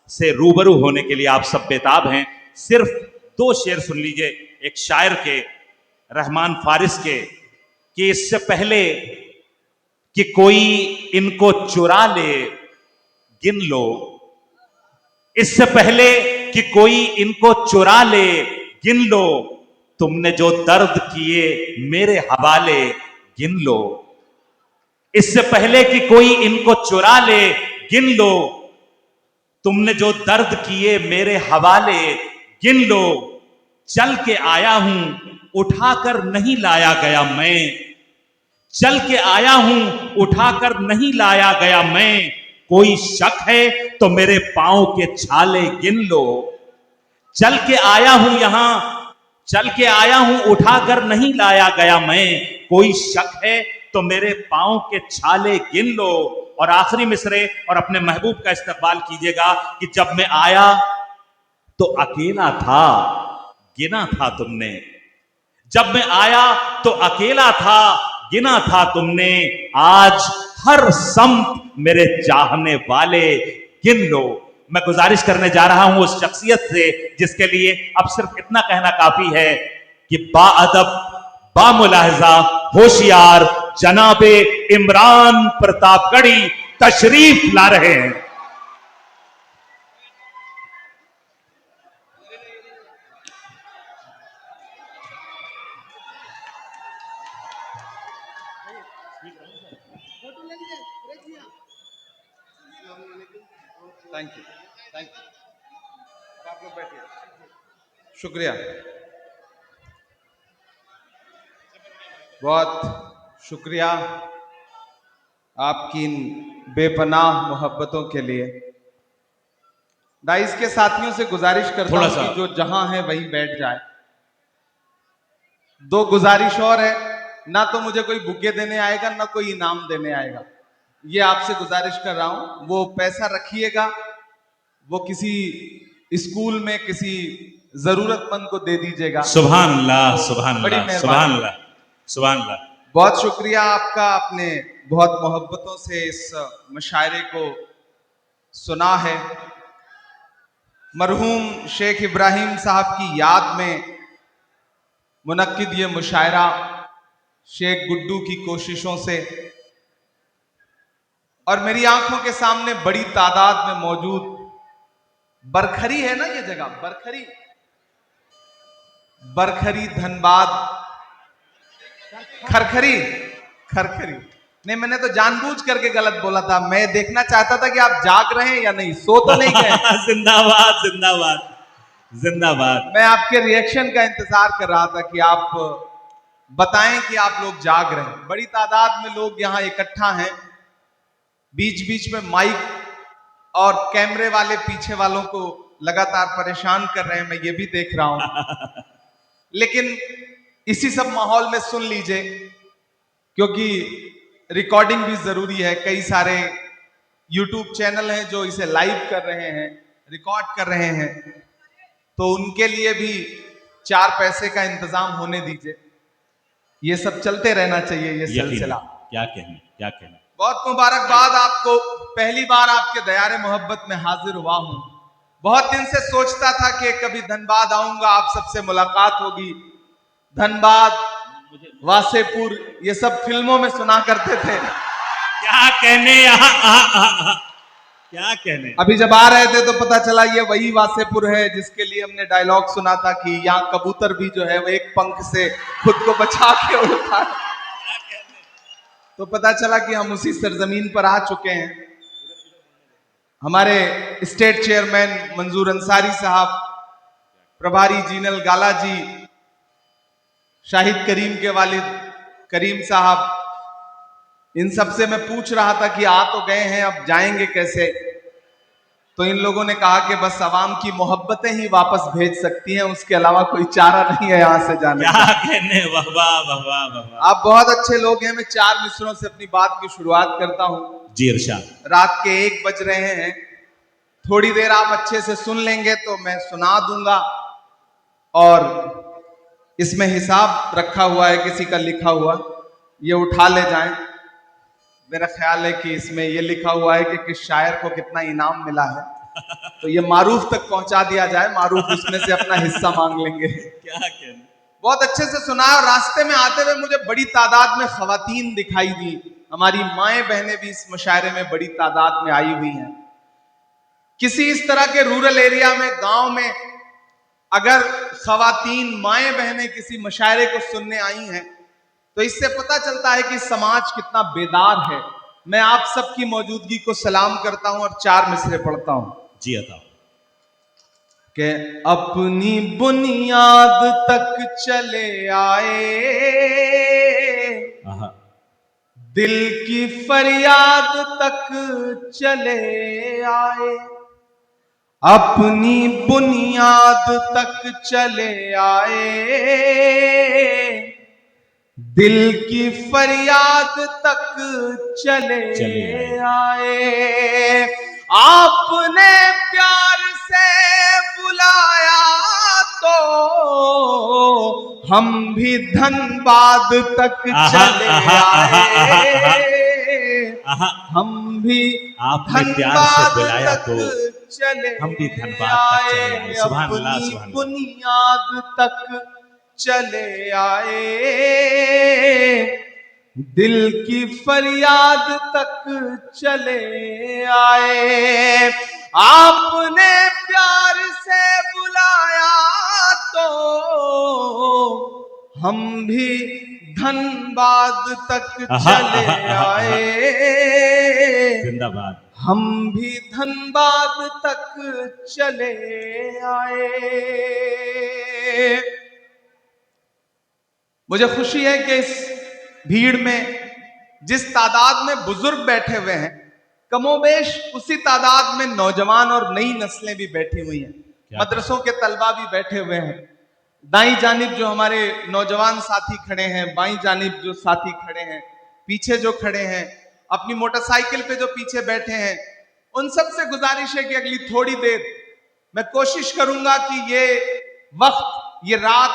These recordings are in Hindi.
से रूबरू होने के लिए आप सब बेताब हैं। सिर्फ दो शेर सुन लीजिए एक शायर के, रहमान फारिस के, कि इससे पहले कि कोई इनको चुरा ले गिन लो, इससे पहले कि कोई इनको चुरा ले गिन लो, तुमने जो दर्द किए मेरे हवाले गिन लो। इससे पहले कि कोई इनको चुरा ले गिन लो, तुमने जो दर्द किए मेरे हवाले गिन लो। चल के आया हूं उठाकर नहीं लाया गया मैं, चल के आया हूं उठाकर नहीं लाया गया मैं, कोई शक है तो मेरे पांव के छाले गिन लो। चल के आया हूं यहां, चल के आया हूं उठाकर नहीं लाया गया मैं, कोई शक है तो मेरे पांव के छाले गिन लो। और आखिरी मिसरे और अपने महबूब का इस्तकबाल कीजिएगा कि जब मैं आया तो अकेला था, गिना था तुमने। जब मैं आया तो अकेला था, गिना था तुमने। आज हर समत मेरे चाहने वाले गिन लो। मैं गुजारिश करने जा रहा हूं उस शख्सियत से जिसके लिए अब सिर्फ इतना कहना काफी है कि बाअदब, बामुलाहजा, होशियार जनाबे इमरान प्रतापगढ़ी तशरीफ ला रहे हैं। Thank you, thank you. आप लोग बैठिए। शुक्रिया, बहुत शुक्रिया आपकी इन बेपनाह मोहब्बतों के लिए। डाइस के साथियों से गुजारिश करता हूं कि जो जहां है वहीं बैठ जाए। दो गुजारिश और है, ना तो मुझे कोई बुके देने आएगा ना कोई इनाम देने आएगा, ये आपसे गुजारिश कर रहा हूं। वो पैसा रखिएगा, वो किसी स्कूल में किसी जरूरतमंद को दे दीजिएगा। सुभान अल्लाह, सुभान बड़ी अल्लाह, सुभान अल्लाह, सुभान अल्लाह। बहुत शुक्रिया आपका, आपने बहुत मोहब्बतों से इस मुशायरे को सुना है। मरहूम शेख इब्राहिम साहब की याद में मुनक्किद ये मुशायरा शेख गुड्डू की कोशिशों से, और मेरी आंखों के सामने बड़ी तादाद में मौजूद, बरखरी है ना ये जगह, बरखरी, बरखरी धनबाद, खरखरी, खरखरी नहीं, मैंने तो जानबूझ करके गलत बोला था। मैं देखना चाहता था कि आप जाग रहे हैं या नहीं, सो तो नहीं गए। जिंदाबाद, जिंदाबाद, जिंदाबाद। मैं आपके रिएक्शन का इंतजार कर रहा था कि आप बताएं कि आप लोग जाग रहे हैं। बड़ी तादाद में लोग यहाँ इकट्ठा हैं, बीच बीच में माइक और कैमरे वाले पीछे वालों को लगातार परेशान कर रहे हैं, मैं ये भी देख रहा हूं। लेकिन इसी सब माहौल में सुन लीजिए, क्योंकि रिकॉर्डिंग भी जरूरी है। कई सारे यूट्यूब चैनल हैं जो इसे लाइव कर रहे हैं, रिकॉर्ड कर रहे हैं, तो उनके लिए भी 4 पैसे का इंतजाम होने दीजिए। ये सब चलते रहना चाहिए, ये सिलसिला। क्या कहने, क्या कहने। बहुत मुबारकबाद आपको, पहली बार आपके दयारे मोहब्बत में हाजिर हुआ हूं। बहुत दिन से सोचता था कि कभी धनबाद आऊंगा, आप सबसे मुलाकात होगी। धनबाद, वासेपुर, ये सब फिल्मों में सुना करते थे। क्या कहने, क्या कहने। अभी जब आ रहे थे तो पता चला ये वही वासेपुर है जिसके लिए हमने डायलॉग सुना था कि यहाँ कबूतर भी जो है वो एक पंख से खुद को बचा के उड़ता है। तो पता चला कि हम उसी सरजमीन पर आ चुके हैं। हमारे स्टेट चेयरमैन मंजूर अंसारी साहब, प्रभारी जीनल गाला जी, शाहिद करीम के वालिद करीम साहब, इन सब से मैं पूछ रहा था कि आ तो गए हैं, अब जाएंगे कैसे। तो इन लोगों ने कहा कि बस आवाम की मोहब्बतें ही वापस भेज सकती हैं, उसके अलावा कोई चारा नहीं है यहाँ से जाने का। क्या कहने, वाह वाह वाह वाह। आप बहुत अच्छे लोग हैं। मैं 4 मिसरों से अपनी बात की शुरुआत करता हूँ। जी इरशाद। रात के 1 बज रहे हैं, थोड़ी देर आप अच्छे से सुन लेंगे तो मैं सुना दूंगा, और इसमें हिसाब रखा हुआ है किसी का लिखा हुआ, ये उठा ले जाएं। मेरा ख्याल है कि इसमें ये लिखा हुआ है कि किस शायर को कितना इनाम मिला है। तो ये मारूफ तक पहुंचा दिया जाए, मारूफ उसमें से अपना हिस्सा मांग लेंगे। क्या कहना। बहुत अच्छे से सुना है। और रास्ते में आते हुए मुझे बड़ी तादाद में खवातीन दिखाई दी। हमारी माएं बहनें भी इस मुशायरे में बड़ी तादाद में आई हुई हैं। किसी इस तरह के रूरल एरिया में, गांव में अगर खवातीन माएं बहनें किसी मुशायरे को सुनने आई हैं तो इससे पता चलता है कि समाज कितना बेदार है। मैं आप सबकी मौजूदगी को सलाम करता हूं और 4 मिसरे पढ़ता हूं जी अता। कि अपनी बुनियाद तक चले आए, दिल की फरियाद तक चले आए। अपनी बुनियाद तक चले आए, दिल की फरियाद तक चले आए। आपने प्यार से बुलाया तो हम भी धनबाद तक चले आए। हम भी आपने प्यार से बुलाया तो चले हम भी धनबाद तक चले आए। सुभान अल्लाह, सुभान अल्लाह। बुनियाद तक चले आए, दिल की फरियाद तक चले आए। आपने प्यार से बुलाया तो हम भी धनबाद तक चले आए। जिंदाबाद। हम भी धनबाद तक चले आए। मुझे खुशी है कि इस भीड़ में जिस तादाद में बुजुर्ग बैठे हुए हैं, कमोबेश उसी तादाद में नौजवान और नई नस्लें भी बैठी हुई हैं। मदरसों के तलबा भी बैठे हुए हैं। दाई जानिब जो हमारे नौजवान साथी खड़े हैं, बाई जानिब जो साथी खड़े हैं, पीछे जो खड़े हैं, अपनी मोटरसाइकिल पे जो पीछे बैठे हैं, उन सब से गुजारिश है कि अगली थोड़ी देर मैं कोशिश करूंगा कि ये वक्त, ये रात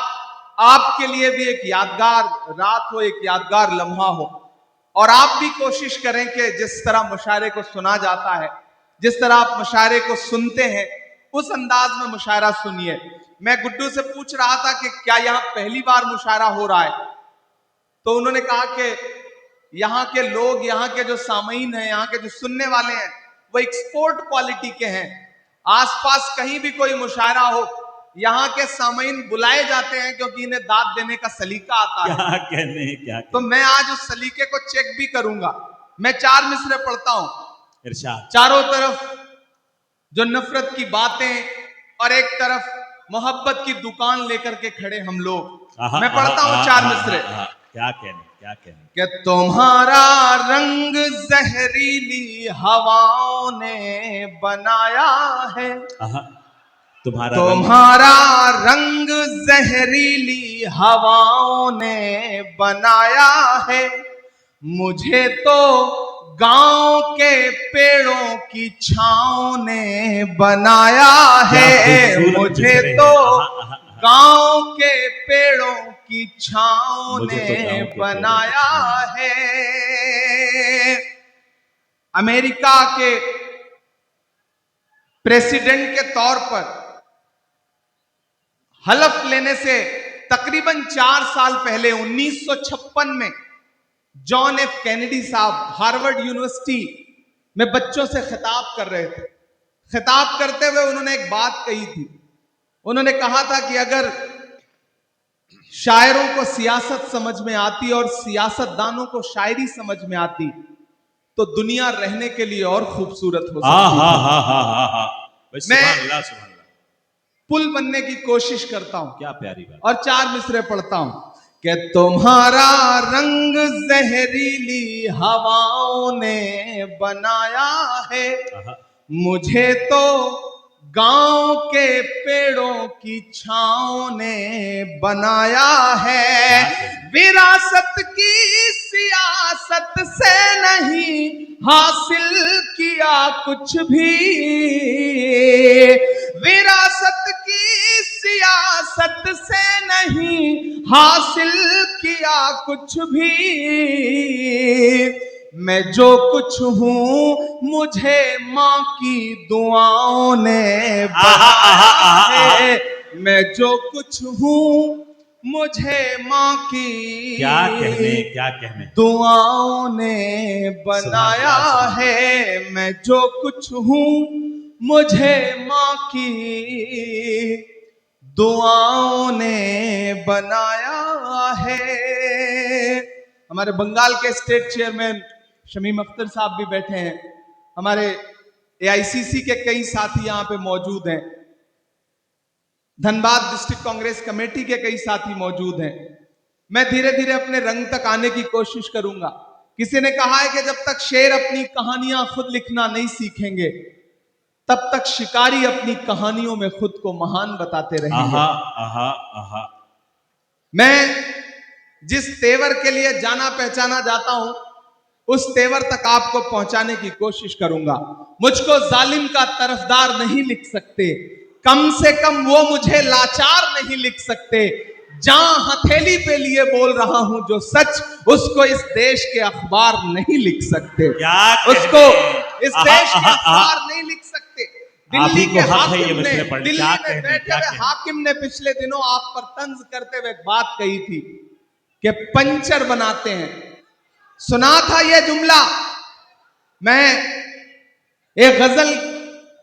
आपके लिए भी एक यादगार रात हो, एक यादगार लम्हा हो। और आप भी कोशिश करें कि जिस तरह मुशायरे को सुना जाता है, जिस तरह आप मुशायरे को सुनते हैं, उस अंदाज में मुशायरा सुनिए। मैं गुड्डू से पूछ रहा था कि क्या यहाँ पहली बार मुशायरा हो रहा है, तो उन्होंने कहा कि यहाँ के लोग, यहाँ के जो सामीन हैं, यहाँ के जो सुनने वाले हैं, वो एक्सपोर्ट क्वालिटी के हैं। आसपास कहीं भी कोई मुशायरा हो, यहाँ के सामीन बुलाए जाते हैं क्योंकि इन्हें दाद देने का सलीका आता है। क्या कहने, क्या कहने। तो मैं आज उस सलीके को चेक भी करूंगा। मैं 4 मिसरे पढ़ता हूं। इरशाद। चारों तरफ जो नफरत की बातें और एक तरफ मोहब्बत की दुकान लेकर के खड़े हम लोग। मैं पढ़ता हूं 4 मिसरे। क्या कहने, क्या कहने। कि तुम्हारा रंग जहरीली हवाओं ने बनाया है, तुम्हारा रंग जहरीली हवाओं ने बनाया है। मुझे तो गांव के पेड़ों की छांव ने बनाया है। मुझे तो गांव के पेड़ों की छांव ने बनाया है। अमेरिका के प्रेसिडेंट के तौर पर हलफ लेने से तकरीबन 4 साल पहले 1956 में जॉन एफ कैनेडी साहब हार्वर्ड यूनिवर्सिटी में बच्चों से खिताब कर रहे थे। खिताब करते हुए उन्होंने एक बात कही थी। उन्होंने कहा था कि अगर शायरों को सियासत समझ में आती और सियासतदानों को शायरी समझ में आती तो दुनिया रहने के लिए और खूबसूरत हो सकती है। मैं पुल बनने की कोशिश करता हूं। क्या प्यारी बात। और 4 मिसरे पढ़ता हूं कि तुम्हारा रंग जहरीली हवाओं ने बनाया है। मुझे तो गांव के पेड़ों की छांव ने बनाया है। विरासत की सियासत से नहीं हासिल किया कुछ भी, विरासत की सियासत से नहीं हासिल किया कुछ भी। मैं जो कुछ हूँ मुझे माँ की दुआओं ने बनाया है। मैं जो कुछ हूँ मुझे माँ की क्या कहने दुआओं ने बनाया है। मैं जो कुछ हूँ मुझे माँ की दुआओं ने बनाया है। हमारे बंगाल के स्टेट चेयरमैन शमीम अख्तर साहब भी बैठे हैं। हमारे एआईसीसी के कई साथी यहाँ पे मौजूद हैं। धनबाद डिस्ट्रिक्ट कांग्रेस कमेटी के कई साथी मौजूद हैं। मैं धीरे धीरे अपने रंग तक आने की कोशिश करूंगा। किसी ने कहा है कि जब तक शेर अपनी कहानियां खुद लिखना नहीं सीखेंगे तब तक शिकारी अपनी कहानियों में खुद को महान बताते रहेंगे। मैं जिस तेवर के लिए जाना पहचाना जाता हूं उस तेवर तक आपको पहुंचाने की कोशिश करूंगा। मुझको जालिम का तरफदार नहीं लिख सकते, कम से कम वो मुझे लाचार नहीं लिख सकते। जहां हथेली पे लिए बोल रहा हूं जो सच, उसको इस देश के अखबार नहीं लिख सकते। उसको इस देश के अखबार नहीं लिख सकते। दिल्ली के हाकिम ने, दिल्ली में बैठे हुए हाकिम ने पिछले दिनों आप पर तंज करते हुए एक बात कही थी कि पंचर बनाते हैं। सुना था यह जुमला। मैं एक गजल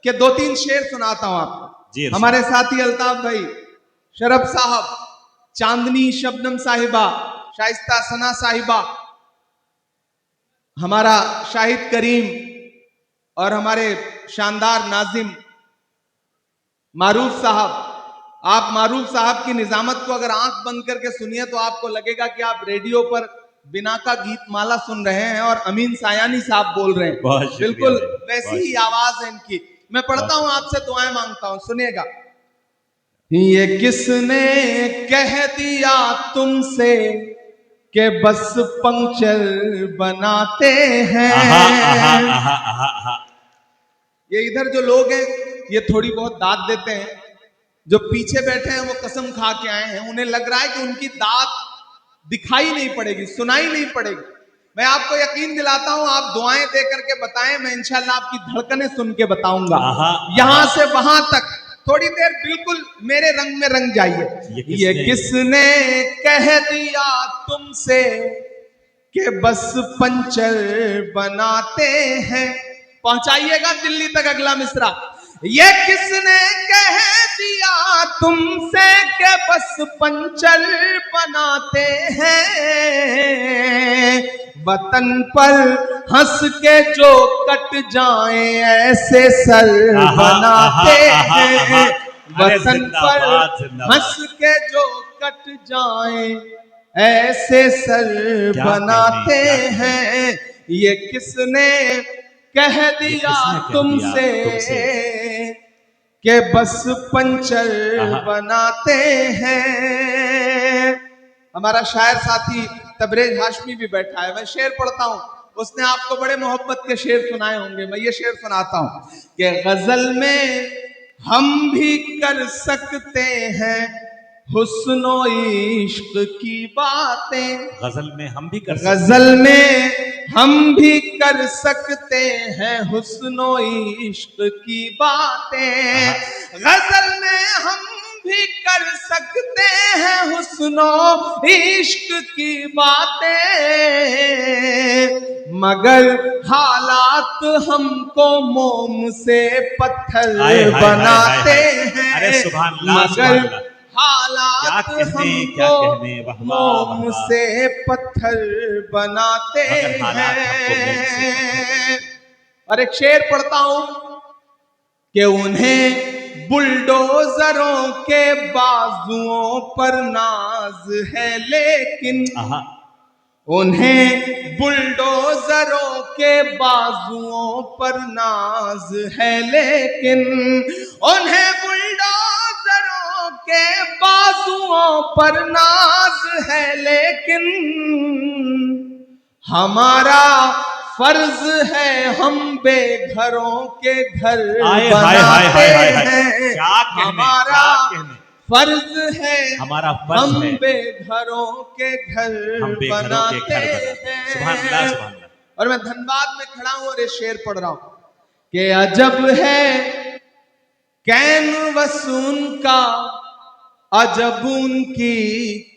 के 2-3 शेर सुनाता हूं आपको। हमारे साथी अल्ताफ भाई, शरफ साहब, चांदनी शबनम साहिबा, शाइस्ता सना साहिबा, हमारा शाहिद करीम और हमारे शानदार नाजिम मारूफ साहब। आप मारूफ साहब की निजामत को अगर आंख बंद करके सुनिए तो आपको लगेगा कि आप रेडियो पर बिना का गीत माला सुन रहे हैं और अमीन सायानी साहब बोल रहे हैं। बिल्कुल वैसी ही आवाज है इनकी। मैं पढ़ता हूं, आपसे दुआएं मांगता हूं, सुनिएगा। ये किसने कह दिया तुमसे कि बस पंक्चर बनाते हैं। ये इधर जो लोग हैं ये थोड़ी बहुत दाद देते हैं। जो पीछे बैठे हैं वो कसम खा के आए हैं। उन्हें लग रहा है कि उनकी दाद दिखाई नहीं पड़ेगी, सुनाई नहीं पड़ेगी। मैं आपको यकीन दिलाता हूं, आप दुआएं दे करके बताएं, मैं इंशाल्लाह आपकी धड़कनें सुन के बताऊंगा। यहां से वहां तक थोड़ी देर बिल्कुल मेरे रंग में रंग जाइए। ये किसने कह दिया तुमसे कि बस पंचर बनाते हैं। पहुंचाइएगा दिल्ली तक अगला मिसरा। ये किसने कह दिया तुमसे कि बस पंचर बनाते हैं। वतन पर हंस के जो कट जाए ऐसे सर बनाते हैं। वतन पर हंस के जो कट जाए ऐसे सर बनाते हैं। ये किसने कह दिया तुमसे कि बस पंचर बनाते हैं। हमारा शायर साथी तबरेज हाशमी भी बैठा है। मैं शेर पढ़ता हूं, उसने आपको बड़े मोहब्बत के शेर सुनाए होंगे। मैं ये शेर सुनाता हूं कि गजल में हम भी कर सकते हैं हुस्नो इश्क की बातें। गजल में हम भी कर सकते हैं हुस्नो इश्क की बातें। गजल में हम भी कर सकते हैं हुस्नो इश्क की बातें। मगर हालात हमको मोम से पत्थर बनाते हैं। मगर हालात हमको मोम से पत्थर बनाते हैं। और एक शेर पढ़ता हूं कि उन्हें बुलडोजरों के बाजुओं पर नाज है लेकिन उन्हें बुलडोजरों के बाजुओं पर नाज है लेकिन उन्हें बुलडोजरों के बाजुओं पर नाज है लेकिन हमारा फर्ज है हम बेघरों के घर बनाते हैं। हमारा फर्ज है हम बेघरों के घर बनाते हैं। और मैं धनबाद में खड़ा हूं और ये शेर पढ़ रहा हूं कि अजब है कैनवस उनका, अजब उनकी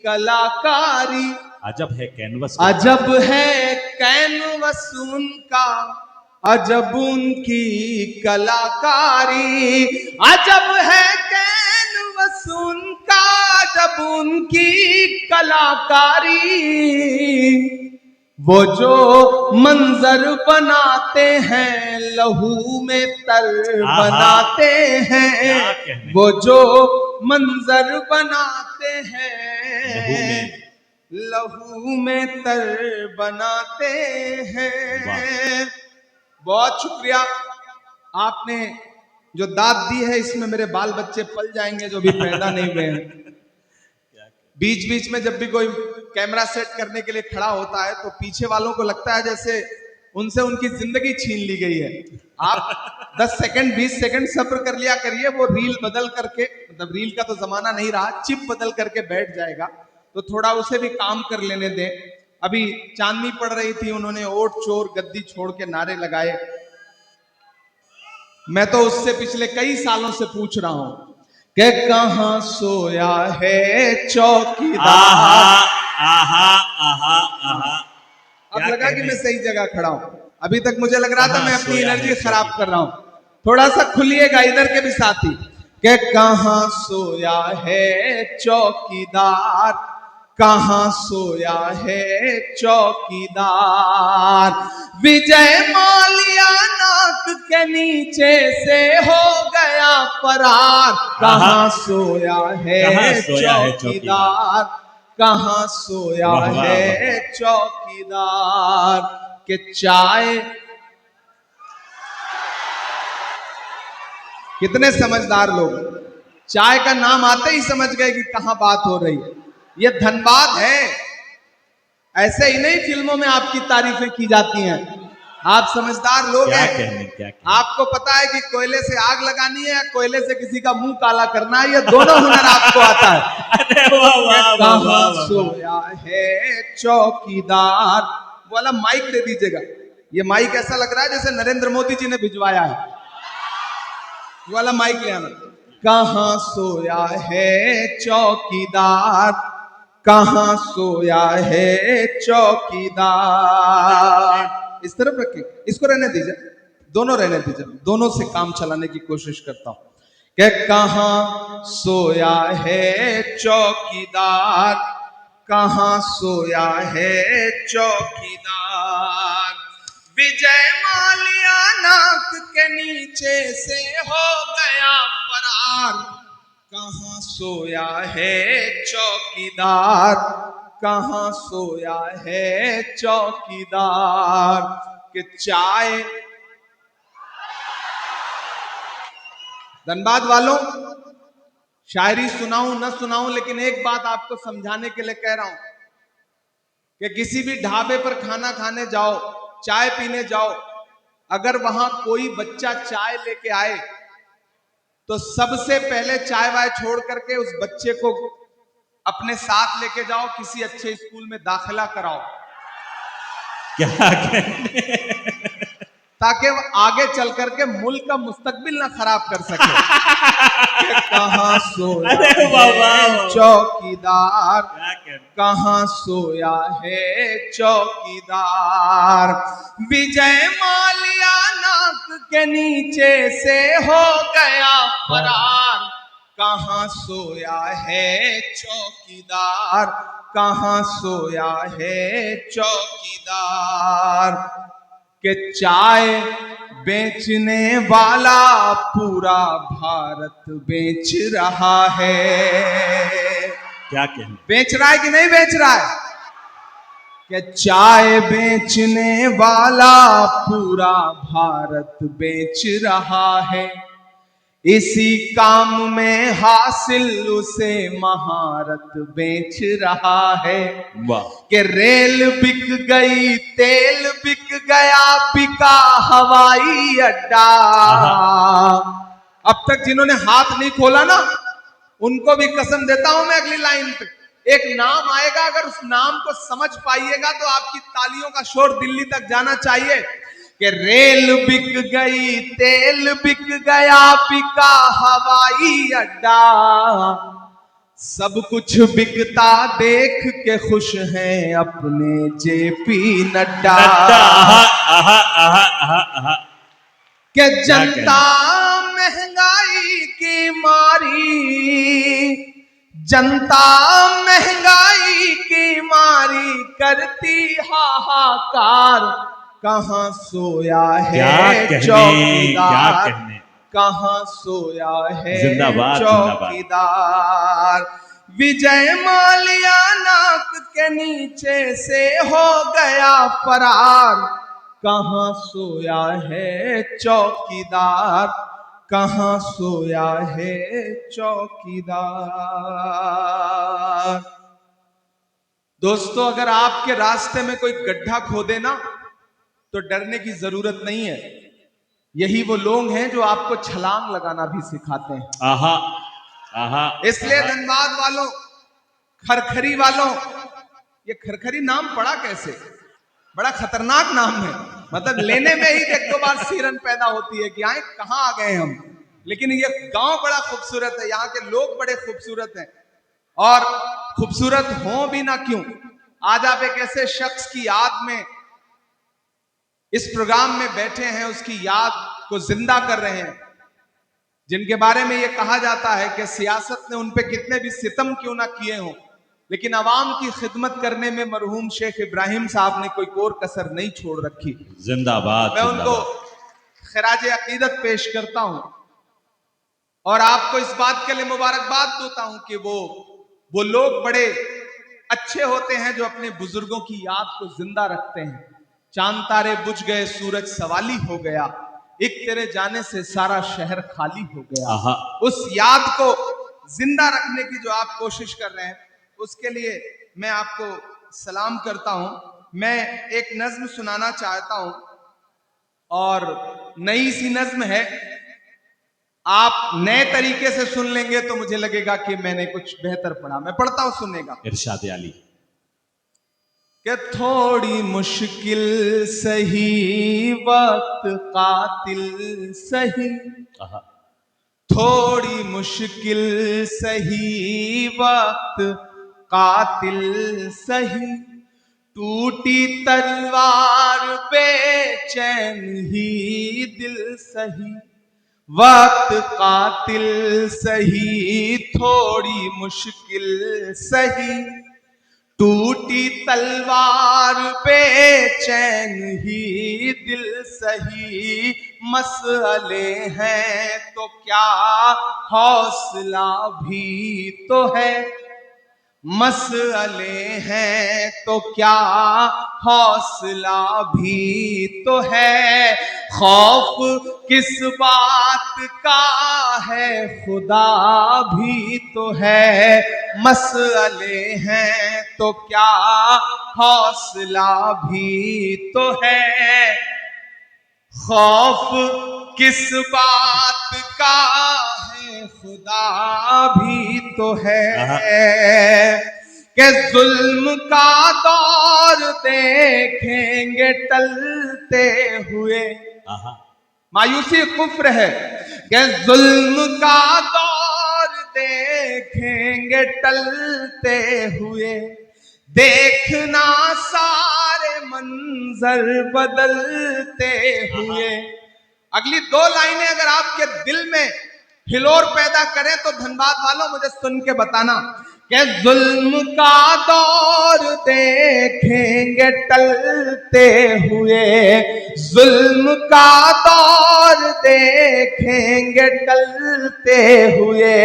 कलाकारी, अजब है कैनवस, अजब है कैनवस उनका, अजब उनकी कलाकारी, अजब है कैनवस उनका, अजब उनकी कलाकारी, वो जो मंजर बनाते हैं लहू में तर बनाते हैं, वो जो मंजर बनाते हैं लहू में तर बनाते हैं। बहुत शुक्रिया, आपने जो दाद दी है इसमें मेरे बाल बच्चे पल जाएंगे जो भी पैदा नहीं हुए हैं। बीच बीच में जब भी कोई कैमरा सेट करने के लिए खड़ा होता है तो पीछे वालों को लगता है जैसे उनसे उनकी जिंदगी छीन ली गई है। आप 10 सेकंड 20 सेकंड सब्र कर लिया करिए, वो रील बदल करके, मतलब रील का तो जमाना नहीं रहा, चिप बदल करके बैठ जाएगा, तो थोड़ा उसे भी काम कर लेने दें। अभी चांदनी पड़ रही थी, उन्होंने ओट चोर गद्दी छोड़ के नारे लगाए। मैं तो उससे पिछले कई सालों से पूछ रहा हूं कि कहां सोया है चौकीदार। अब लगा कि मैं सही जगह खड़ा हूं, अभी तक मुझे लग रहा था मैं अपनी एनर्जी खराब कर रहा हूं। थोड़ा सा खुलिएगा इधर के भी साथी कि कहां सोया है चौकीदार, कहां सोया है चौकीदार, विजय माल्या नाक के नीचे से हो गया फरार, कहां सोया है चौकीदार, कहां सोया है चौकीदार, के चाय। कितने समझदार लोग, चाय का नाम आते ही समझ गए कि कहां बात हो रही है। ये धनबाद है, ऐसे ही नहीं फिल्मों में आपकी तारीफें की जाती हैं। आप समझदार लोग हैं, क्या आपको पता है कि कोयले से आग लगानी है या कोयले से किसी का मुंह काला करना है, ये दोनों हुनर आपको आता है। कहां सोया है चौकीदार, वाला माइक दे दीजिएगा। ये माइक ऐसा लग रहा है जैसे नरेंद्र मोदी जी ने भिजवाया है, वाला माइक ले आना। कहां सोया है चौकीदार, कहां सोया है चौकीदार। इस तरफ रखें, इसको रहने दीजिए, दोनों रहने दीजिए, दोनों से काम चलाने की कोशिश करता हूं कि कहां सोया है चौकीदार, कहां सोया है चौकीदार, विजय माल्या नाक के नीचे से हो गया फरार, कहां सोया है चौकीदार, कहां सोया है चौकीदार, के चाय। धनबाद वालों, शायरी सुनाऊं न सुनाऊं, लेकिन एक बात आपको समझाने के लिए कह रहा हूं कि किसी भी ढाबे पर खाना खाने जाओ, चाय पीने जाओ, अगर वहां कोई बच्चा चाय लेके आए तो सबसे पहले चाय वाय छोड़ करके उस बच्चे को अपने साथ लेके जाओ, किसी अच्छे स्कूल में दाखिला कराओ। क्या ताकि वो आगे चल करके मुल्क का मुस्तकबिल ना खराब कर सके। कहां सोया है चौकीदार, कहां सोया है चौकीदार, विजय माल्या नाक के नीचे से हो गया फरार, कहां सोया है चौकीदार, कहां सोया है चौकीदार, के चाय बेचने वाला पूरा भारत बेच रहा है। क्या कहना, बेच रहा है कि नहीं बेच रहा है? कि चाय बेचने वाला पूरा भारत बेच रहा है, इसी काम में हासिल उसे महारत बेच रहा है। वाह, कि रेल बिक गई, तेल बिक गया, बिका हवाई अड्डा। अब तक जिन्होंने हाथ नहीं खोला ना, उनको भी कसम देता हूं मैं अगली लाइन पे एक नाम आएगा, अगर उस नाम को समझ पाइएगा तो आपकी तालियों का शोर दिल्ली तक जाना चाहिए कि रेल बिक गई, तेल बिक गया, बिका हवाई अड्डा, सब कुछ बिकता देख के खुश हैं अपने जेपी नड्डा। नड्डा, आहा आहा आहा आहा आहा। कि जनता महंगाई की मारी, जनता महंगाई की मारी करती हाहाकार, कहां सोया है चौकीदार, कहां सोया है जिंदाबाद, चौकीदार। विजय माल्या नाक के नीचे से हो गया फरार, कहां सोया है चौकीदार, कहां सोया है चौकीदार। दोस्तों, अगर आपके रास्ते में कोई गड्ढा खोदे ना तो डरने की जरूरत नहीं है। यही वो लोग हैं जो आपको छलांग लगाना भी सिखाते हैं। आहा आहा। इसलिए धनबाद वालों, खरखरी वालों, ये खरखरी नाम पड़ा कैसे? बड़ा खतरनाक नाम है, मतलब लेने में ही एक दो बार सिरन पैदा होती है कि आए कहां आ गए हम। लेकिन ये गांव बड़ा खूबसूरत है, यहाँ के लोग बड़े खूबसूरत हैं, और खूबसूरत हो भी ना क्यों, आज आप एक ऐसे शख्स की याद में इस प्रोग्राम में बैठे हैं, उसकी याद को जिंदा कर रहे हैं, जिनके बारे में यह कहा जाता है कि सियासत ने उन पे कितने भी सितम क्यों ना किए हों, लेकिन अवाम की खिदमत करने में मरहूम शेख इब्राहिम साहब ने कोई कोर कसर नहीं छोड़ रखी। जिंदाबाद। मैं उनको खिराज अकीदत पेश करता हूं और आपको इस बात के लिए मुबारकबाद देता हूं कि वो लोग बड़े अच्छे होते हैं जो अपने बुजुर्गों की याद को जिंदा रखते हैं। चांद तारे बुझ गए, सूरज सवाली हो गया, एक तेरे जाने से सारा शहर खाली हो गया। उस याद को जिंदा रखने की जो आप कोशिश कर रहे हैं, उसके लिए मैं आपको सलाम करता हूं। मैं एक नज्म सुनाना चाहता हूं और नई सी नज्म है, आप नए तरीके से सुन लेंगे तो मुझे लगेगा कि मैंने कुछ बेहतर पढ़ा। मैं पढ़ता हूं, सुनेगा। इरशाद अली कि थोड़ी मुश्किल सही वक्त कातिल सही, थोड़ी मुश्किल सही वक्त कातिल सही, टूटी तलवार बेचैन ही दिल सही, वक्त कातिल सही, थोड़ी मुश्किल सही, टूटी तलवार बेचैन ही दिल सही, मसले हैं तो क्या हौसला भी तो है, मसले हैं तो क्या हौसला भी तो है, खौफ किस बात का है खुदा भी तो है, मसले हैं तो क्या हौसला भी तो है, खौफ किस बात का है खुदा भी तो है, कि जुल्म का दौर देखेंगे टलते हुए, मायूसी कुफ्र है, कि जुल्म का दौर देखेंगे टलते हुए, देखना सारे मंजर बदलते हुए। अगली दो लाइनें अगर आपके दिल में हिलोर पैदा करें तो धनबाद वालों मुझे सुन के बताना कि जुल्म का दौर देखेंगे टलते हुए, जुल्म का दौर देखेंगे टलते हुए,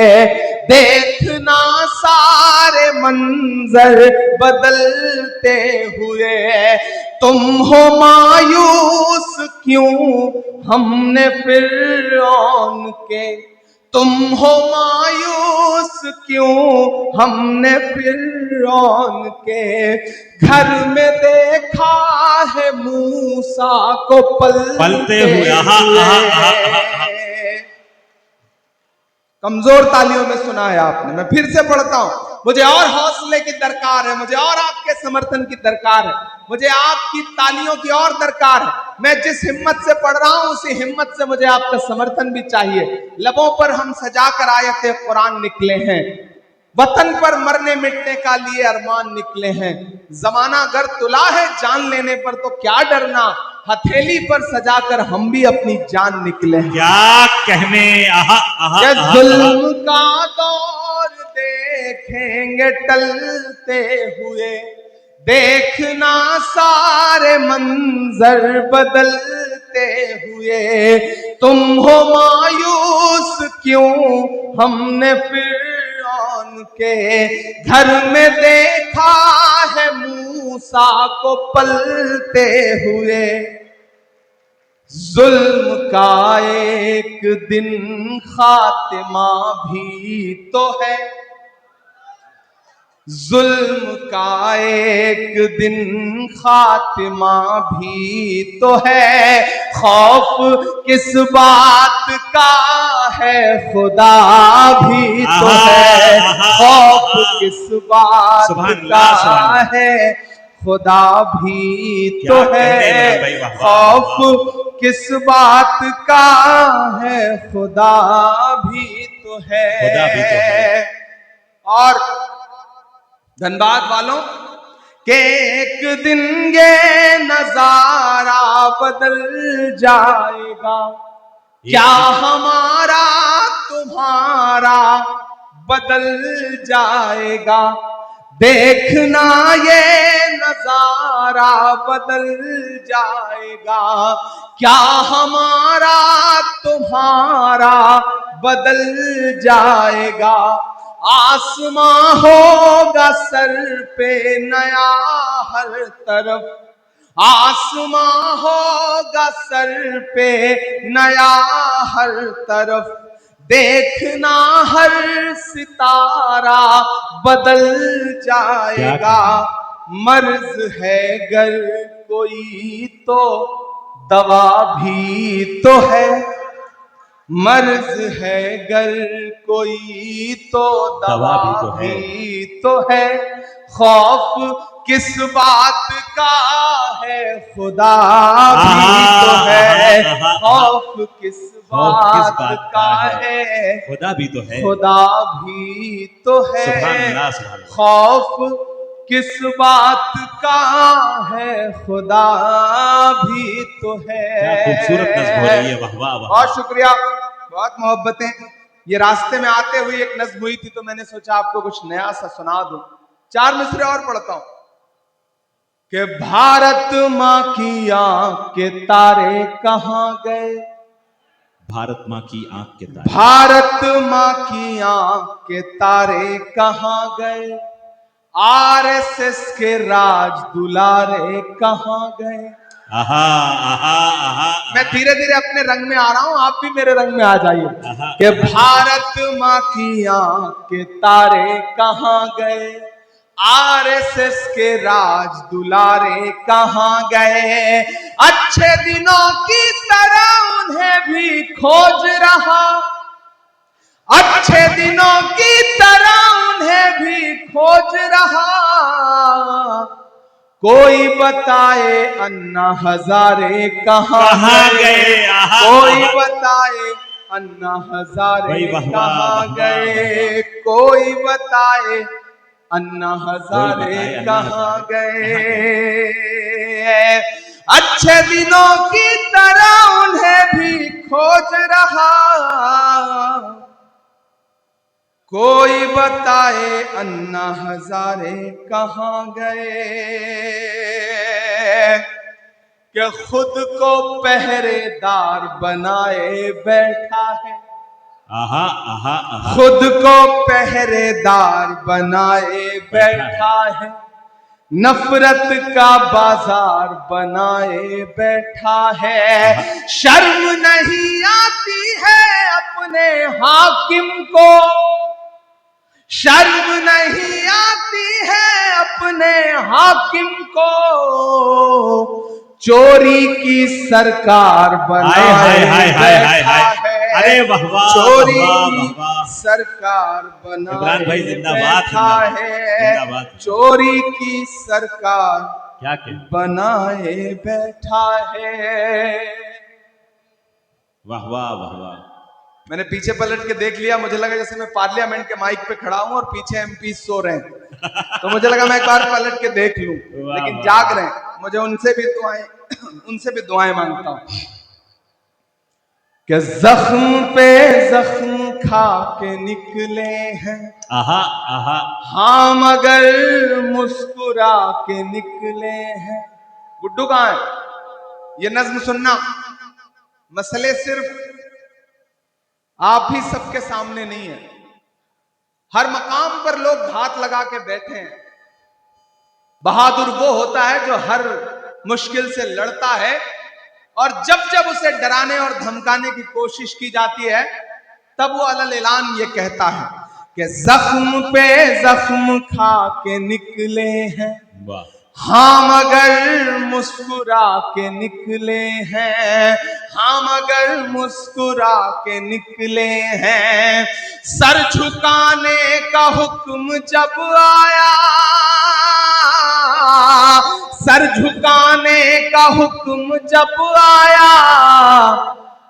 देखना सारे मंजर बदलते हुए, तुम हो मायूस क्यों हमने फिरौन के, तुम हो मायूस क्यों हमने फिरौन के, घर में देखा है मूसा को पलते हुए। कमजोर तालियों में सुना है आपने, मैं फिर से पढ़ता हूं मुझे और हौसले की दरकार है, मुझे और आपके समर्थन की दरकार है, मुझे आपकी तालियों की और दरकार है। मैं जिस हिम्मत से पढ़ रहा हूं उसी हिम्मत से मुझे आपका समर्थन भी चाहिए। लबों पर हम सजाकर आयते कुरान निकले हैं, वतन पर मरने मिटने का लिए अरमान निकले हैं। जमाना अगर तुला है जान लेने पर तो क्या डरना, हथेली पर सजाकर हम भी अपनी जान निकले हैं। क्या कहने, आहा आहा, ये आहा, जुल्म का दौर देखेंगे टलते हुए, देखना सारे मंजर बदलते हुए। तुम हो मायूस क्यों, हमने फिरौन के घर में देखा है मूसा को पलते हुए। जुल्म का एक दिन खात्मा भी तो है, जुल्म का एक दिन खात्मा भी तो है। खौफ किस बात का है, खुदा भी तो है। खौफ किस बात का है, खुदा भी तो है। खौफ किस बात का है, खुदा भी तो है। और धनबाद वालों के एक दिन ये नजारा बदल जाएगा, क्या हमारा तुम्हारा बदल जाएगा। देखना ये नजारा बदल जाएगा, क्या हमारा तुम्हारा बदल जाएगा। आसमां होगा सर पे नया हर तरफ, आसमां होगा सर पे नया हर तरफ। देखना हर सितारा बदल जाएगा। मर्ज है गर कोई तो दवा भी तो है, मर्ज है गर कोई तो दवा भी तो है। खौफ किस बात का है, खुदा भी तो है। खौफ किस बात का है, खुदा भी तो है। खुदा भी तो है। खौफ किस बात का है, खुदा भी तो है। खूबसूरत नज़्म हो रही है, वाह वाह वाह। बहुत शुक्रिया, बहुत मोहब्बतें। ये रास्ते में आते हुए एक नज़्म हुई थी तो मैंने सोचा आपको कुछ नया सा सुना दूं। 4 मिसरे और पढ़ता हूं कि भारत माँ की आंख के तारे कहां गए, भारत माँ की आंख के तारे, भारत माँ की आंख के तारे कहां गए। आरएसएस के राज दुलारे कहां गए। आहा आहा आहा। मैं धीरे धीरे अपने रंग में आ रहा हूं, आप भी मेरे रंग में आ जाइए। कि भारत माँ की आंख के तारे कहां गए, आरएसएस के राज दुलारे कहां गए। अच्छे दिनों की तरह उन्हें भी खोज रहा, अच्छे दिनों की तरह उन्हें भी खोज रहा। कोई बताए अन्ना हजारे कहां गए, कोई बताए अन्ना हजारे कहां गए। कोई बताए अन्ना हजारे कहां गए। अच्छे दिनों की तरह उन्हें भी खोज रहा। कोई बताए अन्ना हजारे कहां गए। कि खुद को पहरेदार बनाए बैठा है, आहा आहा आहा। खुद को पहरेदार बनाए बैठा है। नफरत का बाजार बनाए बैठा है। शर्म नहीं आती है अपने हाकिम को, शर्म नहीं आती है अपने हाकिम को। चोरी की सरकार बनाए बैठा है। अरे वाह वाह, चोरी वाह वाह। सरकार बना इमरान भाई जिंदाबाद, बैठा जिंदाबाद, है, जिंदाबाद। चोरी की सरकार क्या कहें, बनाए बैठा है। वाह वाह वाह वाह। मैंने पीछे पलट के देख लिया, मुझे लगा जैसे मैं पार्लियामेंट के माइक पे खड़ा हूं और पीछे एमपी सो रहे हैं, तो मुझे लगा मैं एक बार पलट के देख लूं, वाह, लेकिन वाह, जाग रहे हैं। मुझे उनसे भी दुआएं मांगता हूं कि जख्म पे जख्म खा के निकले हैं, आहा आहा। हाँ मगर मुस्कुरा के निकले हैं। गुड्डू कहां है? ये नज्म सुनना। मसले सिर्फ आप ही सबके सामने नहीं है, हर मकाम पर लोग घात लगा के बैठे हैं। बहादुर वो होता है जो हर मुश्किल से लड़ता है, और जब जब उसे डराने और धमकाने की कोशिश की जाती है तब वो अलल ऐलान ये कहता है कि जख्म पे जख्म खा के निकले हैं, वाह। हाँ मगर मुस्कुरा के निकले हैं, हाँ मगर मुस्कुरा के निकले हैं। सर झुकाने का हुक्म जब आया, सर झुकाने का हुक्म जब आया,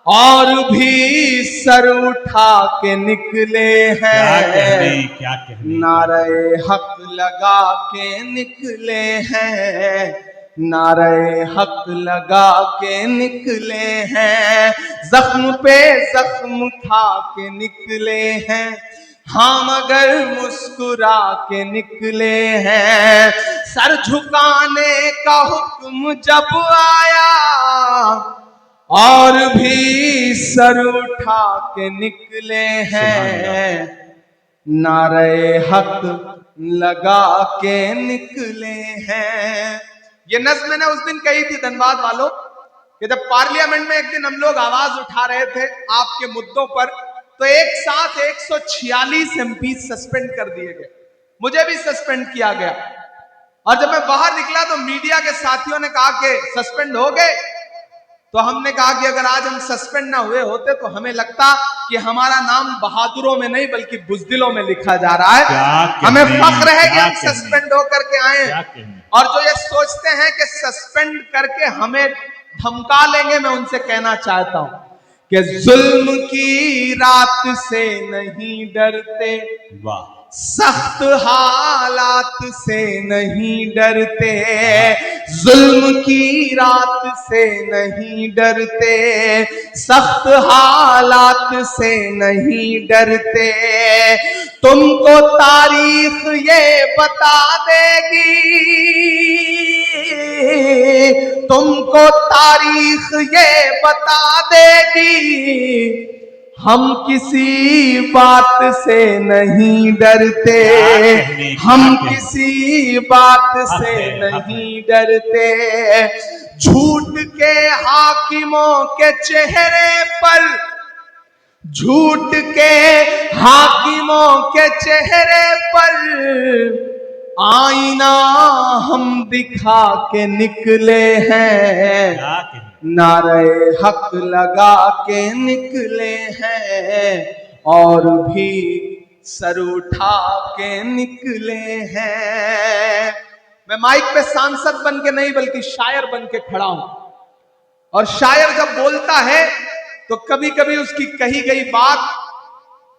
और भी सर उठा के निकले हैं। क्या कहने। नारे हक लगा के निकले हैं, नारे हक लगा के निकले हैं। जख्म पे जख्म खा के निकले हैं, हाँ मगर मुस्कुरा के निकले हैं। सर झुकाने का हुक्म जब आया, और भी सर उठा के निकले हैं। नारे हक लगा के निकले हैं। ये नज्म मैंने उस दिन कही थी धनबाद वालों कि जब पार्लियामेंट में एक दिन हम लोग आवाज उठा रहे थे आपके मुद्दों पर, तो एक साथ 146 एमपी सस्पेंड कर दिए गए, मुझे भी सस्पेंड किया गया। और जब मैं बाहर निकला तो मीडिया के साथियों ने कहा कि सस्पेंड हो गए, तो हमने कहा कि अगर आज हम सस्पेंड ना हुए होते तो हमें लगता कि हमारा नाम बहादुरों में नहीं बल्कि बुज़दिलों में लिखा जा रहा है। हमें फख्र है कि हम सस्पेंड होकर के आए हैं। और जो ये सोचते हैं कि सस्पेंड करके हमें धमका लेंगे, मैं उनसे कहना चाहता हूं कि जुल्म की रात से नहीं डरते, वाह। सख्त हालात से नहीं डरते, जुल्म की रात से नहीं डरते, सख्त हालात से नहीं डरते। तुमको तारीख ये बता देगी, तुमको तारीख ये बता देगी, हम किसी बात से नहीं डरते, हम किसी बात से नहीं डरते। झूठ के हाकिमों के चेहरे पर, झूठ के हाकिमों के चेहरे पर आईना हम दिखा के निकले हैं। नारे हक लगा के निकले हैं, और भी सर उठा के निकले हैं। मैं माइक पे सांसद बन के नहीं बल्कि शायर बन के खड़ा हूं, और शायर जब बोलता है तो कभी कभी उसकी कही गई बात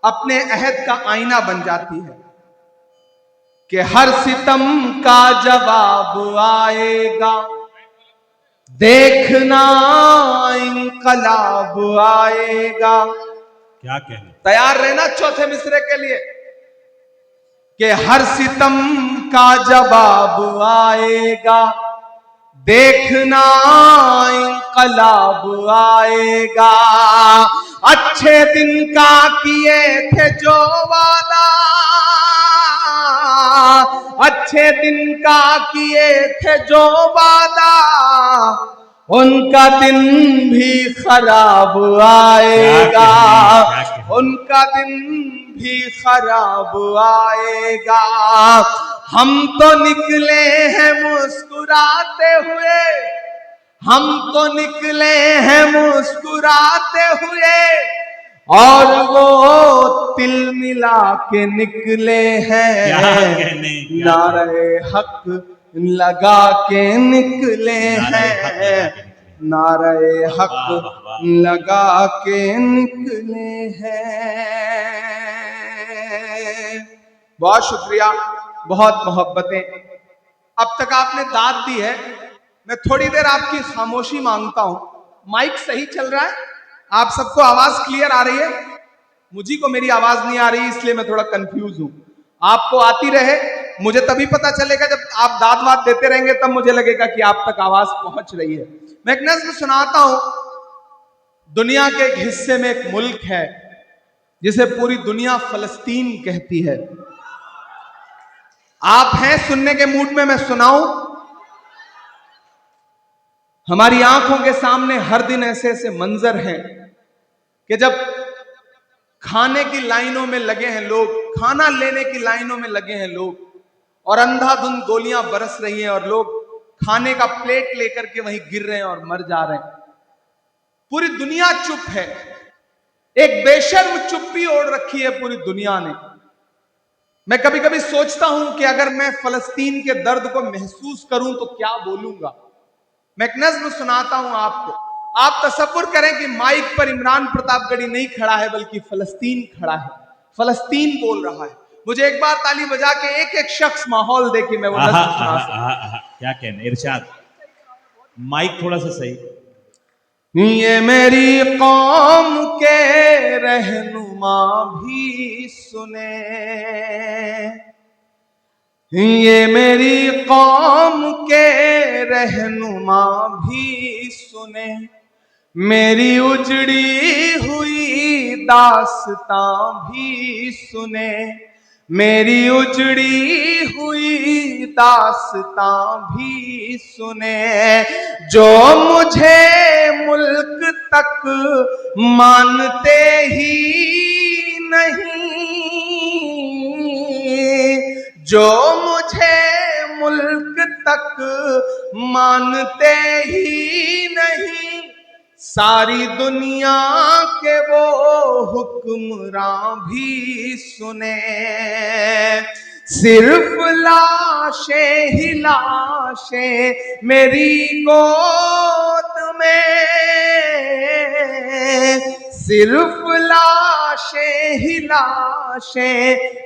अपने अहद का आईना बन जाती है कि हर सितम का जवाब आएगा, देखना इनकलाब आएगा। क्या कहने। तैयार रहना चौथे मिसरे के लिए कि हर सितम का जवाब आएगा, देखना इनकलाब आएगा। अच्छे दिन का किए थे जो वादा, अच्छे दिन का किए थे जो वादा, उनका दिन भी खराब आएगा, उनका दिन भी खराब आएगा। हम तो निकले हैं मुस्कुराते हुए, हम तो निकले हैं मुस्कुराते हुए, और वो तिल मिला के निकले क्या हैं, कहने, क्या नारे हक लगा के निकले नारे हक लगा हैं, के निकले। नारे हक वाह, वाह, वाह। लगा के निकले हैं। बहुत शुक्रिया, बहुत मोहब्बतें। अब तक आपने दाद दी है, मैं थोड़ी देर आपकी खामोशी मांगता हूं। माइक सही चल रहा है? आप सबको आवाज क्लियर आ रही है? मुझी को मेरी आवाज नहीं आ रही, इसलिए मैं थोड़ा कंफ्यूज हूं। आपको आती रहे, मुझे तभी पता चलेगा जब आप दाद वाद देते रहेंगे, तब मुझे लगेगा कि आप तक आवाज पहुंच रही है। मैं एक नज्म सुनाता हूं। दुनिया के एक हिस्से में एक मुल्क है जिसे पूरी दुनिया फलस्तीन कहती है। आप हैं सुनने के मूड में? मैं सुनाऊं? हमारी आंखों के सामने हर दिन ऐसे ऐसे मंजर हैं कि जब खाने की लाइनों में लगे हैं लोग, खाना लेने की लाइनों में लगे हैं लोग, और अंधाधुंध गोलियां बरस रही हैं और लोग खाने का प्लेट लेकर के वहीं गिर रहे हैं और मर जा रहे हैं। पूरी दुनिया चुप है। एक बेशर्म चुप्पी ओढ़ रखी है पूरी दुनिया ने। मैं कभी कभी सोचता हूं कि अगर मैं फलस्तीन के दर्द को महसूस करूं तो क्या बोलूंगा। मैं एक नज्म सुनाता हूं आपको। आप तसव्वुर करें कि माइक पर इमरान प्रतापगढ़ी नहीं खड़ा है, बल्कि फलस्तीन खड़ा है, फलस्तीन बोल रहा है। मुझे एक बार ताली बजा के एक एक शख्स माहौल दे कि मैं वो नज्म सुना सकूं। क्या कहने इरशाद। माइक थोड़ा सा सही। ये मेरी कौम के रहनुमा भी सुने, ये मेरी कौम के रहनुमा भी सुने, मेरी उजड़ी हुई दास्तां भी सुने, मेरी उजड़ी हुई दास्तां भी सुने। जो मुझे मुल्क तक मानते ही नहीं, जो मुझे मुल्क तक मानते ही नहीं, सारी दुनिया के वो हुक्मरां भी सुने। सिर्फ लाशें ही लाशें मेरी गोद में, सिर्फ लाशें ही लाशें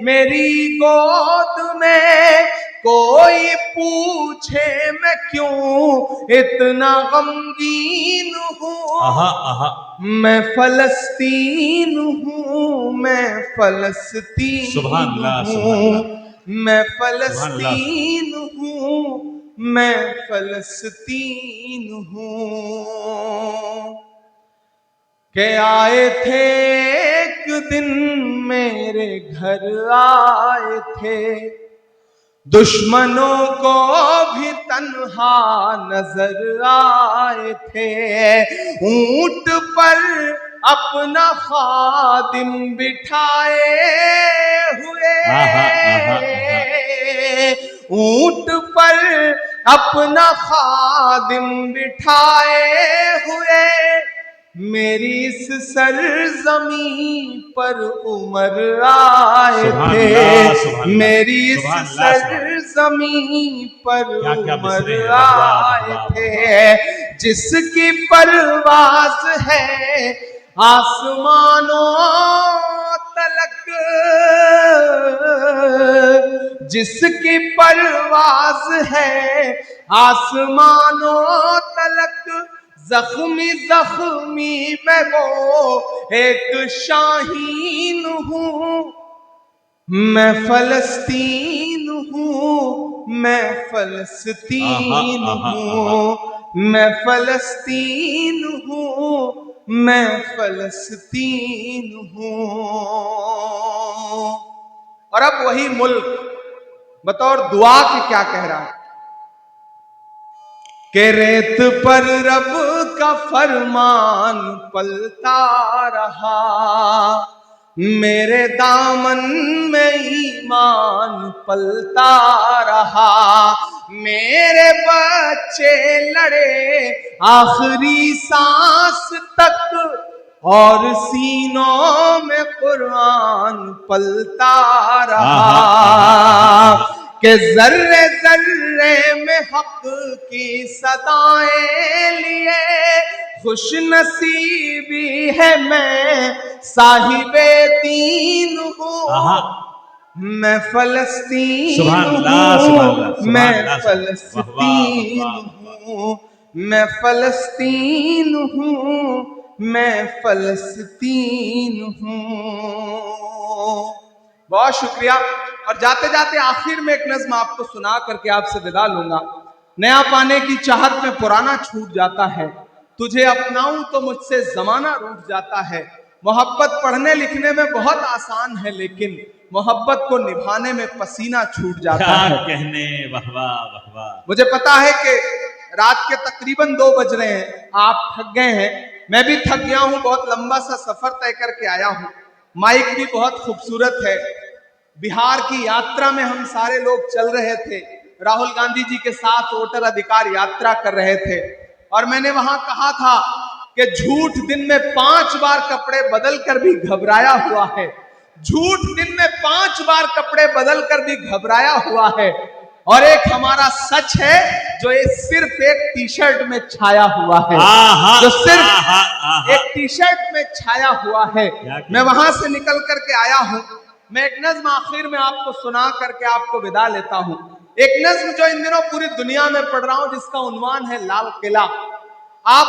मेरी गोद में। कोई पूछे मैं क्यों इतना गमगीन हूँ, मैं फलस्तीन हूँ, मैं फलस्तीन सुभान अल्लाह, सुभान हूँ, अल्लाह, मैं सुभान अल्लाह। फलस्तीन हूँ, मैं फलस्तीन हूँ। के आए थे एक दिन मेरे घर आए थे, दुश्मनों को भी तन्हा नजर आए थे। ऊंट पर अपना खादिम बिठाए हुए, ऊंट पर अपना खादिम बिठाए हुए, मेरी इस सरजमी पर उमर आए थे, मेरी इस सरजमी पर उमर आए थे। जिसकी परवाज है आसमानों तलक, जिसकी परवाज है आसमानों तलक, जख्मी जख्मी मैं वो एक शाहीन हूँ, मैं फलस्तीन हूँ, मैं फलस्तीन हूँ, मैं फलस्तीन हूँ, मैं फलस्तीन हूँ। और अब वही मुल्क बतौर दुआ के क्या कह रहा है कि रेत पर रब का फरमान पलता रहा, मेरे दामन में ईमान पलता रहा, मेरे बच्चे लड़े आखिरी सांस तक, और सीनों में कुरान पलता रहा कि जर्रे जर्रे में हक की सदाएं लिए खुश नसीबी है मैं साहिबे दीन हूँ। मैं फलस्तीन सुभान अल्लाह, सुभान अल्लाह, हूँ, सुभान मैं अल्लाह, वाह, वाह, फलस्तीन वाह, वाह। हूँ, मैं फलस्तीन हूँ, मैं फलस्तीन हूँ। बहुत शुक्रिया। और जाते जाते आखिर में एक नज्म आपको सुना करके आपसे विदा लूंगा। नया पाने की चाहत में पुराना छूट जाता है, तुझे अपनाऊं तो मुझसे जमाना रूठ जाता है। मोहब्बत पढ़ने लिखने में बहुत आसान है, लेकिन मोहब्बत को निभाने में पसीना छूट जाता क्या है। कहने, वाह वाह वाह वाह। मुझे पता है कि रात के तकरीबन 2 बज रहे हैं, आप थक गए हैं, मैं भी थक गया हूं, बहुत लंबा सा सफर तय करके आया हूं। माइक भी बहुत खूबसूरत है। बिहार की यात्रा में हम सारे लोग चल रहे थे, राहुल गांधी जी के साथ वोटर अधिकार यात्रा कर रहे थे, और मैंने वहां कहा था कि झूठ दिन में 5 बार कपड़े बदल कर भी घबराया हुआ है, झूठ दिन में 5 बार कपड़े बदल कर भी घबराया हुआ है, और एक हमारा सच है जो ये सिर्फ एक टी शर्ट में छाया हुआ है, जो सिर्फ एक टी शर्ट में छाया हुआ है। मैं वहां से निकल करके आया हूं। मैं एक नज्म आखिर में आपको सुना करके आपको विदा लेता हूं। एक नज्म जो इन दिनों पूरी दुनिया में पढ़ रहा हूं, जिसका उन्वान है लाल किला। आप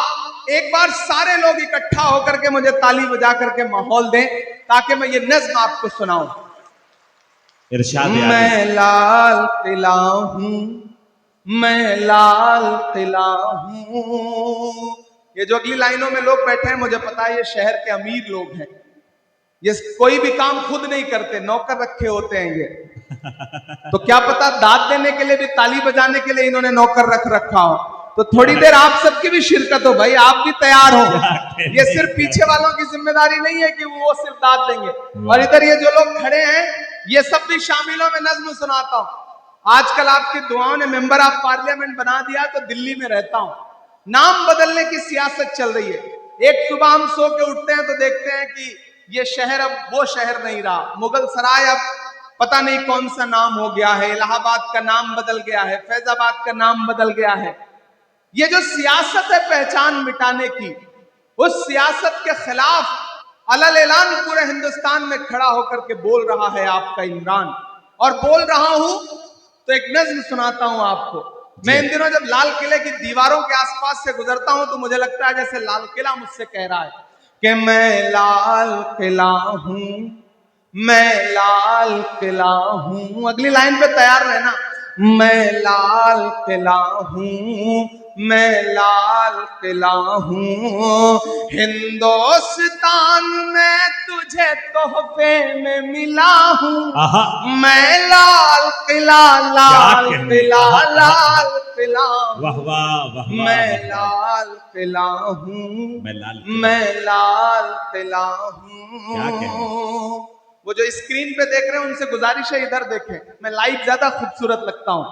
एक बार सारे लोग इकट्ठा होकर के मुझे ताली बजा करके माहौल दें ताकि मैं ये नज्म आपको सुनाऊं। इरशाद मैं लाल किला हूं, मैं लाल किला हूं। ये जो अगली लाइनों में लोग बैठे हैं, मुझे पता है ये शहर के अमीर लोग हैं, ये कोई भी काम खुद नहीं करते, नौकर रखे होते हैं ये। तो क्या पता दाद देने के लिए भी, ताली बजाने के लिए इन्होंने नौकर रख रखा हो। तो थोड़ी देर आप सबकी भी शिरकत हो भाई, आप भी तैयार हो। ये सिर्फ पीछे वालों की जिम्मेदारी नहीं है कि वो सिर्फ दाद देंगे, और इधर ये जो लोग खड़े हैं ये सब भी शामिल हो। मैं नज्म सुनाता हूं। आजकल आपकी दुआओं ने मेंबर ऑफ पार्लियामेंट बना दिया, तो दिल्ली में रहता हूं। नाम बदलने की सियासत चल रही है। एक सुबह हम सो के उठते हैं तो देखते हैं कि ये शहर अब वो शहर नहीं रहा, मुगल सराय अब पता नहीं कौन सा नाम हो गया है, इलाहाबाद का नाम बदल गया है, फैजाबाद का नाम बदल गया है। ये जो सियासत है पहचान मिटाने की, उस सियासत के खिलाफ अलल ऐलान पूरे हिंदुस्तान में खड़ा होकर के बोल रहा है आपका इमरान। और बोल रहा हूं तो एक नज्म सुनाता हूं आपको। मैं इन दिनों जब लाल किले की दीवारों के आसपास से गुजरता हूं तो मुझे लगता है जैसे लाल किला मुझसे कह रहा है कि मैं लाल किला हूं, मैं लाल किला हूं। अगली लाइन पे तैयार रहना। मैं लाल किला हूं, मैं लाल किला हूं, हिंदुस्तान में तुझे तोहफे में मिला हूं। मैं लाल किला, लाल किला, लाल किला, वाह वाह वाह, मैं लाल किला हूं, मैं लाल किला हूं। वो जो स्क्रीन पे देख रहे हैं उनसे गुजारिश है इधर देखें, मैं लाइव ज्यादा खूबसूरत लगता हूं,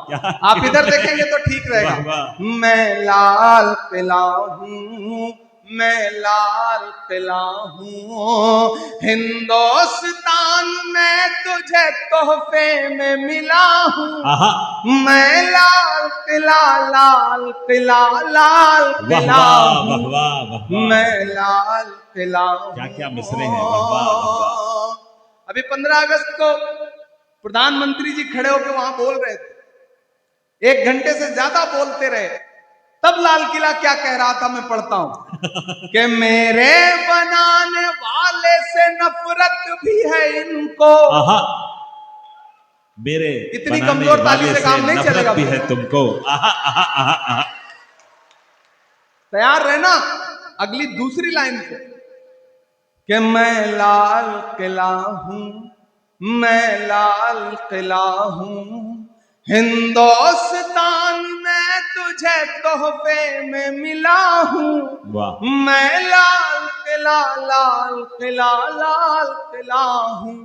आप इधर देखेंगे तो ठीक रहेगा। मैं लाल किला हूं, मैं लाल किला हूं, हिंदुस्तान में तुझे तोहफे में मिला हूं। मैं लाल किला, लाल किला, लाल किला हूं, मैं लाल किला। क्या क्या मिसरे हैं, वाह वाह वाह वाह। अभी 15 अगस्त को प्रधानमंत्री जी खड़े होकर वहां बोल रहे थे, 1 घंटे से ज्यादा बोलते रहे। तब लाल किला क्या कह रहा था, मैं पढ़ता हूं कि मेरे बनाने वाले से नफरत भी है इनको। मेरे इतनी कमजोर ताली से काम नहीं चलेगा, भी है तुमको। तैयार रहना अगली दूसरी लाइन पे कि मैं लाल किला हूं, मैं लाल किला हूं, हिंदुस्तान में तुझे तोहफे में मिला हूं। मैं लाल किला, लाल किला, लाल किला हूं,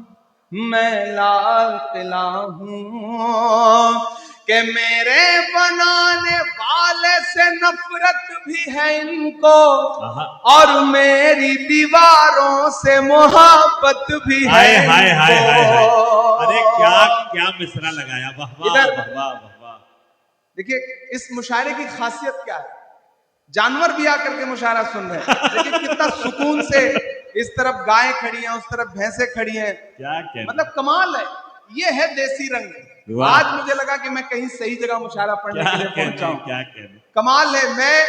मैं लाल किला हूं, कि मेरे बनाने वाले से नफरत भी है इनको आहा। और मेरी दीवारों से मोहब्बत भी है हाय हाय हाय हाय हाय। इनको। अरे क्या क्या मिसरा लगाया, वाह वाह इधर- वाह वाह वाह वाह। देखिए इस मुशायरे की खासियत क्या है, जानवर भी आकर के मुशायरा सुन रहे हैं, लेकिन कितना सुकून से इस तरफ गाय खड़ी हैं, उस तरफ भैंसें खड़ी हैं, क्या कहने, मतलब कमाल है। ये है देसी रंग। वाह। आज मुझे लगा कि मैं कहीं सही जगह मुशायरा पढ़ने क्या के लिए पहुंचा कहने, हूं। क्या कहने। कमाल है। मैं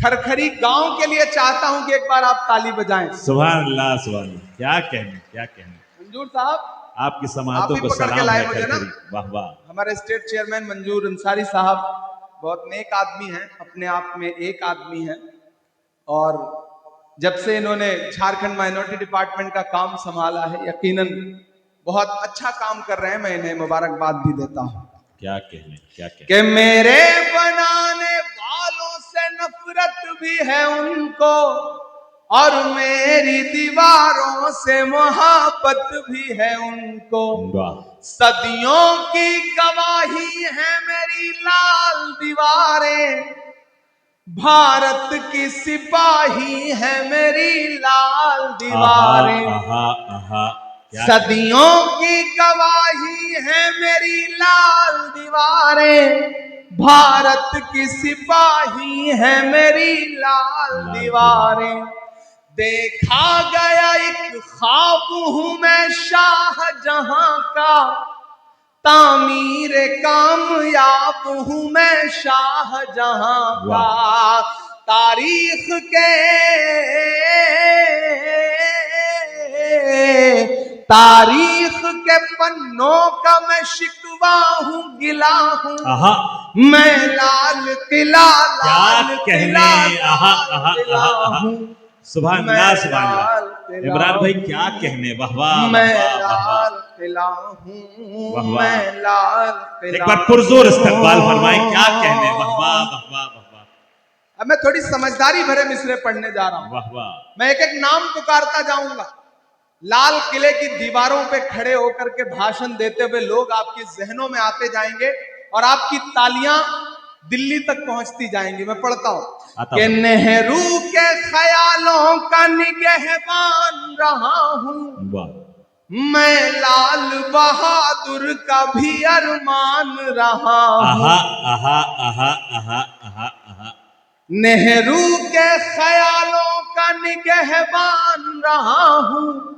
खरखरी गांव के लिए चाहता हूं कि एक बार आप ताली बजाएं। सुभान अल्लाह सुभान अल्लाह। क्या कहने, क्या कहने। मंजूर साहब आपकी आप समातों ही को पकड़ के सलाम लाए है मुझे ना। खरखरी, वाह वाह। हमारे स्टेट चेयरमैन मंजूर अंसारी साहब बहुत नेक आदमी हैं, अपने आप में एक आदमी हैं, और जब से इन्होंने झारखंड माइनॉरिटी डिपार्टमेंट का काम संभाला है यकीनन बहुत अच्छा काम कर रहे हैं। मैं इन्हें मुबारकबाद भी देता हूं। क्या कहने, क्या कहने। कि मेरे बनाने वालों से नफरत भी है उनको और मेरी दीवारों से मोहब्बत भी है उनको। वाह। सदियों की गवाही है मेरी लाल दीवारें, भारत की सिपाही है मेरी लाल आहा दीवारें। आहा आहा। क्या सदियों की गवाही है मेरी लाल दीवारें, भारत की सिपाही है मेरी लाल लाल दीवारें। देखा गया एक ख्वाब हूं मैं शाहजहां का, तामीर कामयाब हूं मैं शाहजहां का। तारीख के पन्नों का मैं शिकवा हूं, गिला हूं आहा। मैं लाल किला, क्या लाल कहने, किला, आहा लाल आहा किला आहा आहा। हूं सुभान मैं, अल्लाह सुभान अल्लाह। लाल किला इमरान भाई हूं, क्या कहने, वाह वाह वाह मैं वाह वाह वाह। लाल किला हूं, वाह वाह। मैं लाल एक किला बार पुरजोर इस्तकबाल फरमाएं, क्या कहने, वाह वाह वाह वाह वाह वाह। अब मैं थोड़ी समझदारी भरे मिसरे पढ़ने जा रहा हूं। वाह वाह। मैं एक एक नाम पुकारता जाऊंगा। लाल किले की दीवारों पे खड़े होकर के भाषण देते हुए लोग आपके जहनों में आते जाएंगे और आपकी तालियां दिल्ली तक पहुंचती जाएंगी। मैं पढ़ता हूं कि नेहरू के ख्यालों का निगहबान रहा हूं, वाह। मैं लाल बहादुर का भी अरमान रहा हूं। आहा आहा आहा आहा आहा आहा। नेहरू के ख्यालों का निगहबान रहा हूं,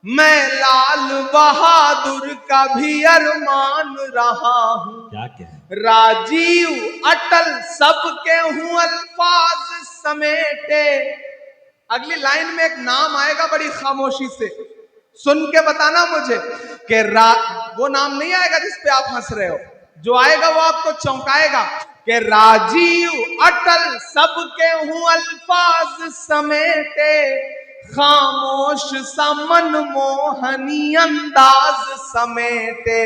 मैं लाल बहादुर का भी अरमान रहा हूं। क्या कहने। राजीव अटल सबके हूं अल्फाज समेटे। अगली लाइन में एक नाम आएगा बड़ी खामोशी से, सुन के बताना मुझे कि वो नाम नहीं आएगा जिस पे आप हंस रहे हो, जो आएगा वो आपको चौंकाएगा कि राजीव अटल सबके हूं अल्फाज समेटे, खामोश सा मनमोहनी अंदाज समेटे।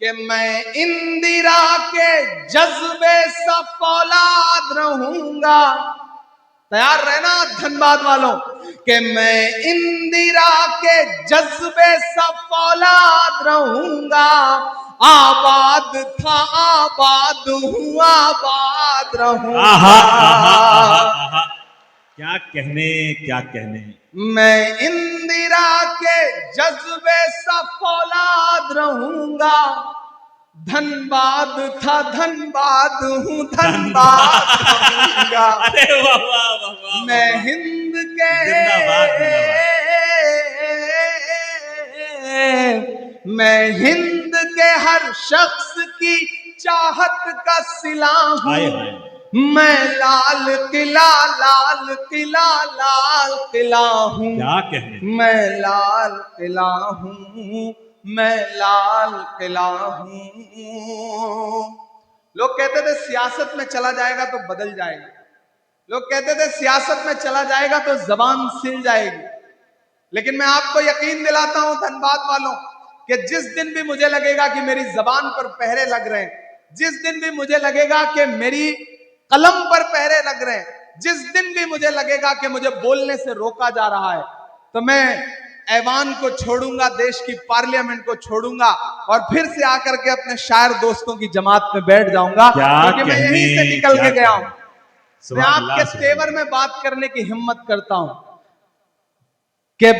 कि मैं इंदिरा के जज्बे सा फौलाद रहूंगा। तैयार रहना धनबाद वालों कि मैं इंदिरा के जज्बे सा फौलाद रहूंगा। आबाद था आबाद हूं आबाद रहूंगा। आहा आहा आहा आहा। क्या कहने, क्या कहने। मैं इंदिरा के जज्बे सा फौलाद रहूंगा। धनबाद था धनबाद हूं धनबाद रहूंगा। अरे वाह वाह वाह वाह। मैं हिंद के जिंदाबाद मैं हिंद के हर शख्स की चाहत का सिला हूं। हाय हाय। मैं लाल किला, लाल किला, लाल किला हूं। क्या कहने। मैं लाल किला हूं, मैं लाल किला हूं। लोग कहते थे सियासत में चला जाएगा तो बदल जाएगा, लोग कहते थे सियासत में चला जाएगा तो जबान सिल जाएगी, लेकिन मैं आपको यकीन दिलाता हूं धनबाद वालों कि जिस दिन भी मुझे लगेगा कि मेरी जबान पर पहरे लग रहे हैं, जिस दिन भी मुझे लगेगा कि मेरी कलम पर पहरे लग रहे हैं, जिस दिन भी मुझे लगेगा कि मुझे बोलने से रोका जा रहा है, तो मैं ऐवान को छोड़ूंगा, देश की पार्लियामेंट को छोड़ूंगा और फिर से आकर के अपने शायर दोस्तों की जमात में बैठ जाऊंगा, क्योंकि मैं यहीं से निकल के गया हूं। मैं आपके तेवर में बात करने की हिम्मत करता हूं कि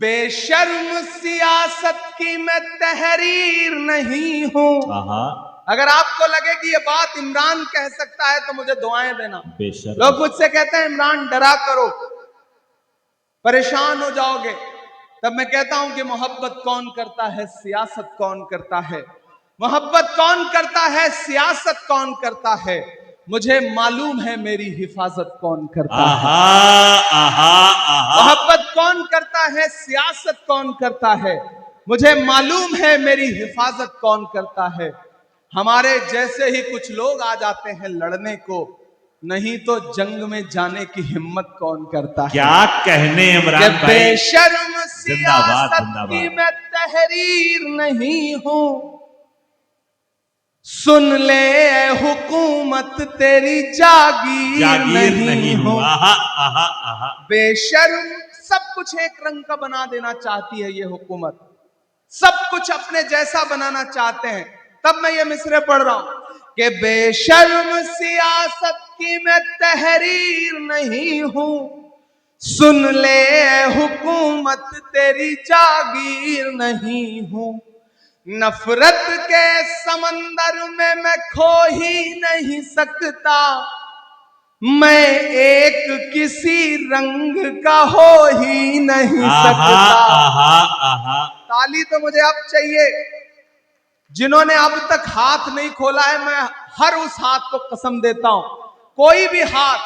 बेशर्म सियासत की मैं तहरीर नहीं हूं। अगर आपको लगे कि ये बात इमरान कह सकता है तो मुझे दुआएं देना। लोग मुझसे कहते हैं इमरान डरा करो, परेशान हो जाओगे, तब मैं कहता हूं कि मोहब्बत कौन करता है, सियासत कौन करता है। मोहब्बत कौन करता है, सियासत कौन करता है, मुझे मालूम है मेरी हिफाजत कौन करता है। मोहब्बत कौन करता है, सियासत कौन करता है, मुझे मालूम है मेरी हिफाजत कौन करता है। हमारे जैसे ही कुछ लोग आ जाते हैं लड़ने को, नहीं तो जंग में जाने की हिम्मत कौन करता है। क्या कहने इमरान भाई, बेशर्म सियासत की मैं तहरीर नहीं हूं, सुन ले ए हुकूमत तेरी जागीर नहीं हूं। बेशर्म, सब कुछ एक रंग का बना देना चाहती है ये हुकूमत, सब कुछ अपने जैसा बनाना चाहते हैं। तब मैं ये मिसरे पढ़ रहा हूं कि बेशर्म सियासत की मैं तहरीर नहीं हूं, सुन ले ए हुकूमत तेरी जागीर नहीं हूं। नफरत के समंदर में मैं खो ही नहीं सकता, मैं एक किसी रंग का हो ही नहीं सकता। ताली तो मुझे अब चाहिए जिन्होंने अब तक हाथ नहीं खोला है। मैं हर उस हाथ को कसम देता हूं, कोई भी हाथ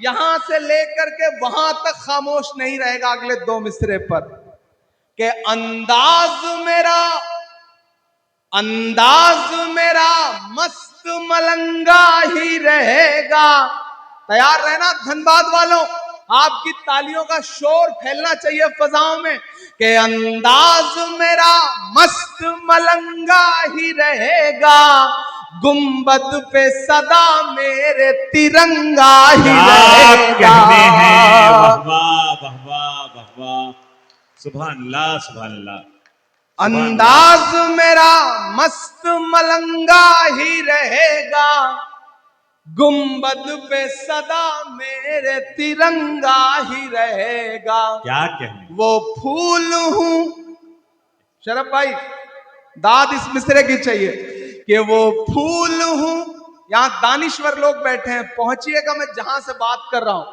यहां से लेकर के वहां तक खामोश नहीं रहेगा अगले 2 मिसरे पर, कि अंदाज मेरा मस्त मलंगा ही रहेगा। तैयार रहना धनबाद वालों, आपकी तालियों का शोर फैलना चाहिए फजाओं में, कि अंदाज मेरा मस्त मलंगा ही रहेगा, गुंबद पे सदा मेरे तिरंगा ही रहेगा। सुभान अल्लाह, सुभान अल्लाह। अंदाज मेरा मस्त मलंगा ही रहेगा, गुंबद पे सदा मेरे तिरंगा ही रहेगा। क्या कहने, वो फूल हूं, शरफ भाई दाद इस मिसरे की चाहिए, कि वो फूल हूं। यहां दानिश्वर लोग बैठे हैं, पहुंचिएगा मैं जहां से बात कर रहा हूं,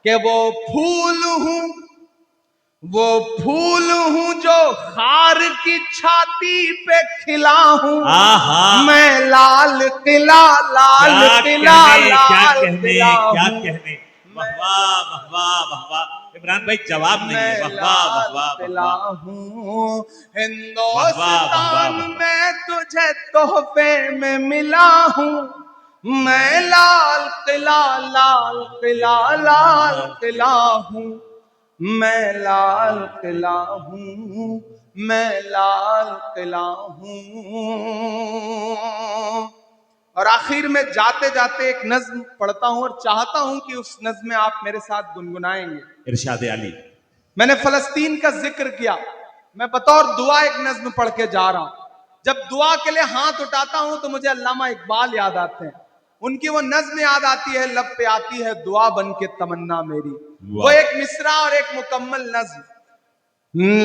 कि वो फूल हूं, वो फूल हूं जो खार की छाती पे खिला हूं, मैं लाल किला लाल किला लाल किला। क्या कहने, वाह वाह वाह। इमरान भाई जवाब नहीं है, वाह वाह हूं। हिंदुस्तान में तुझे तोहफे में मिला हूं, मैं लाल किला लाल किला लाल किला हूं, मैं लाल किला हूं, मैं लाल किला हूं। और आखिर में जाते जाते एक नज्म पढ़ता हूं और चाहता हूं कि उस नज्म में आप मेरे साथ गुनगुनाएंगे। इरशाद अली। मैंने फलस्तीन का जिक्र किया, मैं बतौर दुआ एक नज्म पढ़ के जा रहा हूं। जब दुआ के लिए हाथ उठाता हूं तो मुझे अल्लामा इकबाल याद आते हैं, उनकी वो नज्म याद आती है, लब पे आती है दुआ बन के तमन्ना मेरी। वो एक मिसरा और एक मुकम्मल नज्म।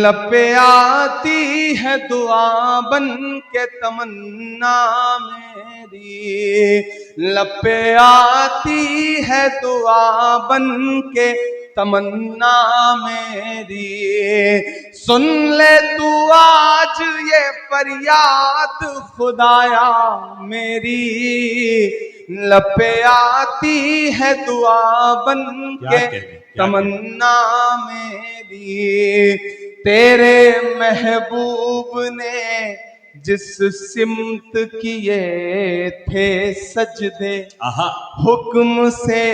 लब पे आती है दुआ बन के तमन्ना मेरी, लब पे आती है दुआ बन के तमन्ना मेरी, सुन ले तू आज ये फरियाद खुदाया मेरी, लब पे आती है दुआ बन के तमन्ना मेरी। तेरे महबूब ने जिस सिमत किए थे सजदे, हुक्म से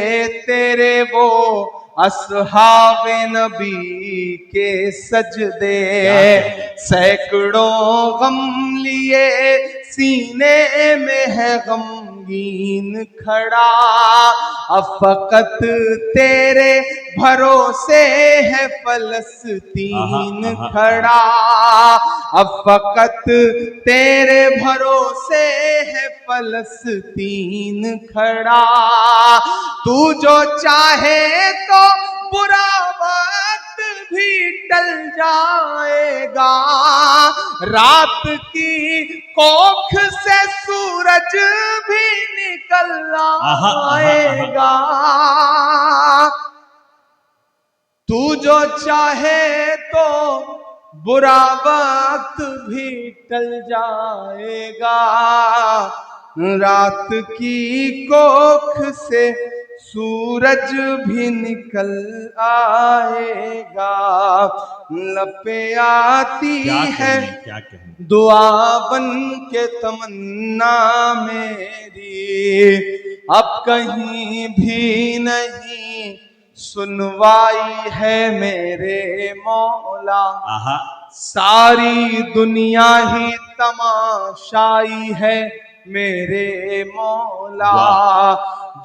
तेरे वो असहाबे नबी के सजदे, सैकड़ों गम लिए सीने में है गम संगीन खड़ा, अब फकत तेरे भरोसे है फलस्तीन खड़ा, अब फकत तेरे भरोसे है फलस्तीन खड़ा। तू जो चाहे तो बुरा वक्त भी टल जाएगा, रात की कोख से सूरज भी निकल आएगा। तू जो चाहे तो बुरा वक्त भी टल जाएगा, रात की कोख से सूरज भी निकल आएगा। लपे आती है क्या कहने दुआ बन के तमन्ना मेरी, अब कहीं भी नहीं सुनवाई है मेरे मौला। सारी दुनिया ही तमाशाई है मेरे मौला।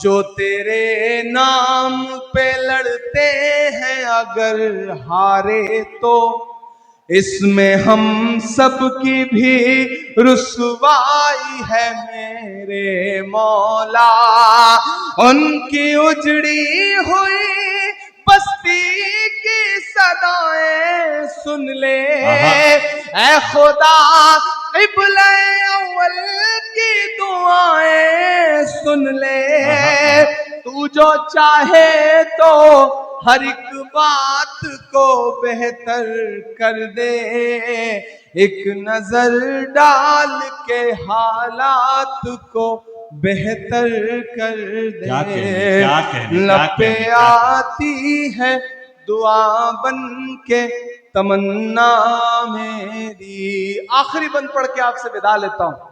जो तेरे नाम पे लड़ते हैं अगर हारे तो इसमें हम सब की भी रुसवाई है मेरे मौला। उनकी उजड़ी हुई बस्ती की सदाएं सुन ले ऐ खुदा, क़िबला अव्वल की दुआएं सुन ले। तू जो चाहे तो हर एक बात को बेहतर कर दे, एक नजर डाल के हालात को बेहतर कर दे। क्या कहने लपे आती है दुआ बन के तमन्ना मेरी। आखिरी बंद पढ़ के आपसे विदा लेता हूं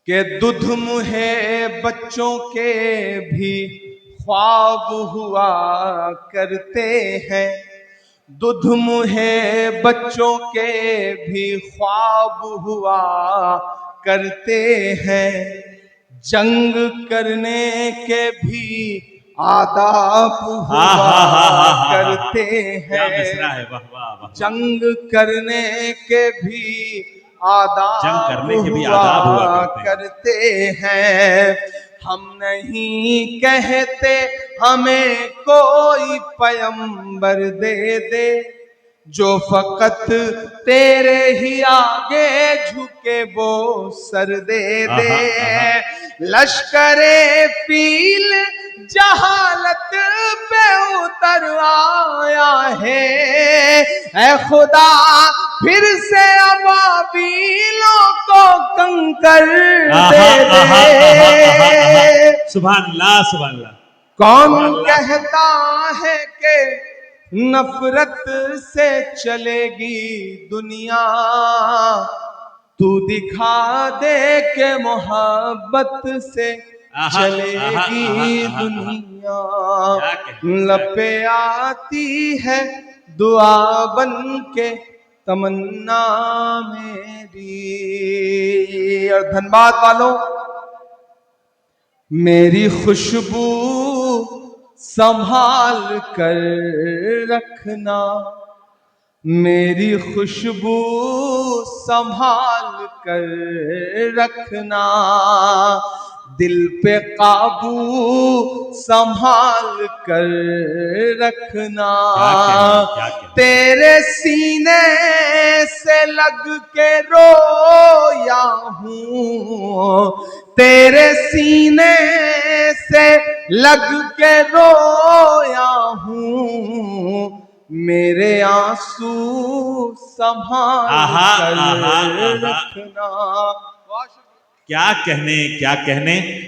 कि दुध मुहे बच्चों के भी ख्वाब हुआ करते हैं, दुध मुहे बच्चों के भी ख्वाब हुआ करते हैं, जंग करने के भी आदाब हुआ करते हैं, जंग करने के भी आदाब हुआ करते हैं। हम नहीं कहते हमें कोई पैगंबर दे दे, जो फकत तेरे ही आगे झुके वो सर दे दे। लश्करे फील जहालत पे उतर आया है, ऐ खुदा फिर से अबाबीलों को कंकर दे दे। सुभान अल्लाह, सुभान अल्लाह। कौन कहता है कि नफरत से चलेगी दुनिया, तू दिखा दे के मोहब्बत से चलेगी दुनिया। लपे आती है दुआ बन के तमन्ना मेरी। और धनबाद वालों, मेरी खुशबू संभाल कर रखना, मेरी खुशबू संभाल कर रखना, दिल पे काबू संभाल कर रखना। तेरे सीने से लग के रोया हूँ, तेरे सीने से लग के रोया हूँ, मेरे आंसू संभाल कर रखना। क्या कहने, क्या कहने।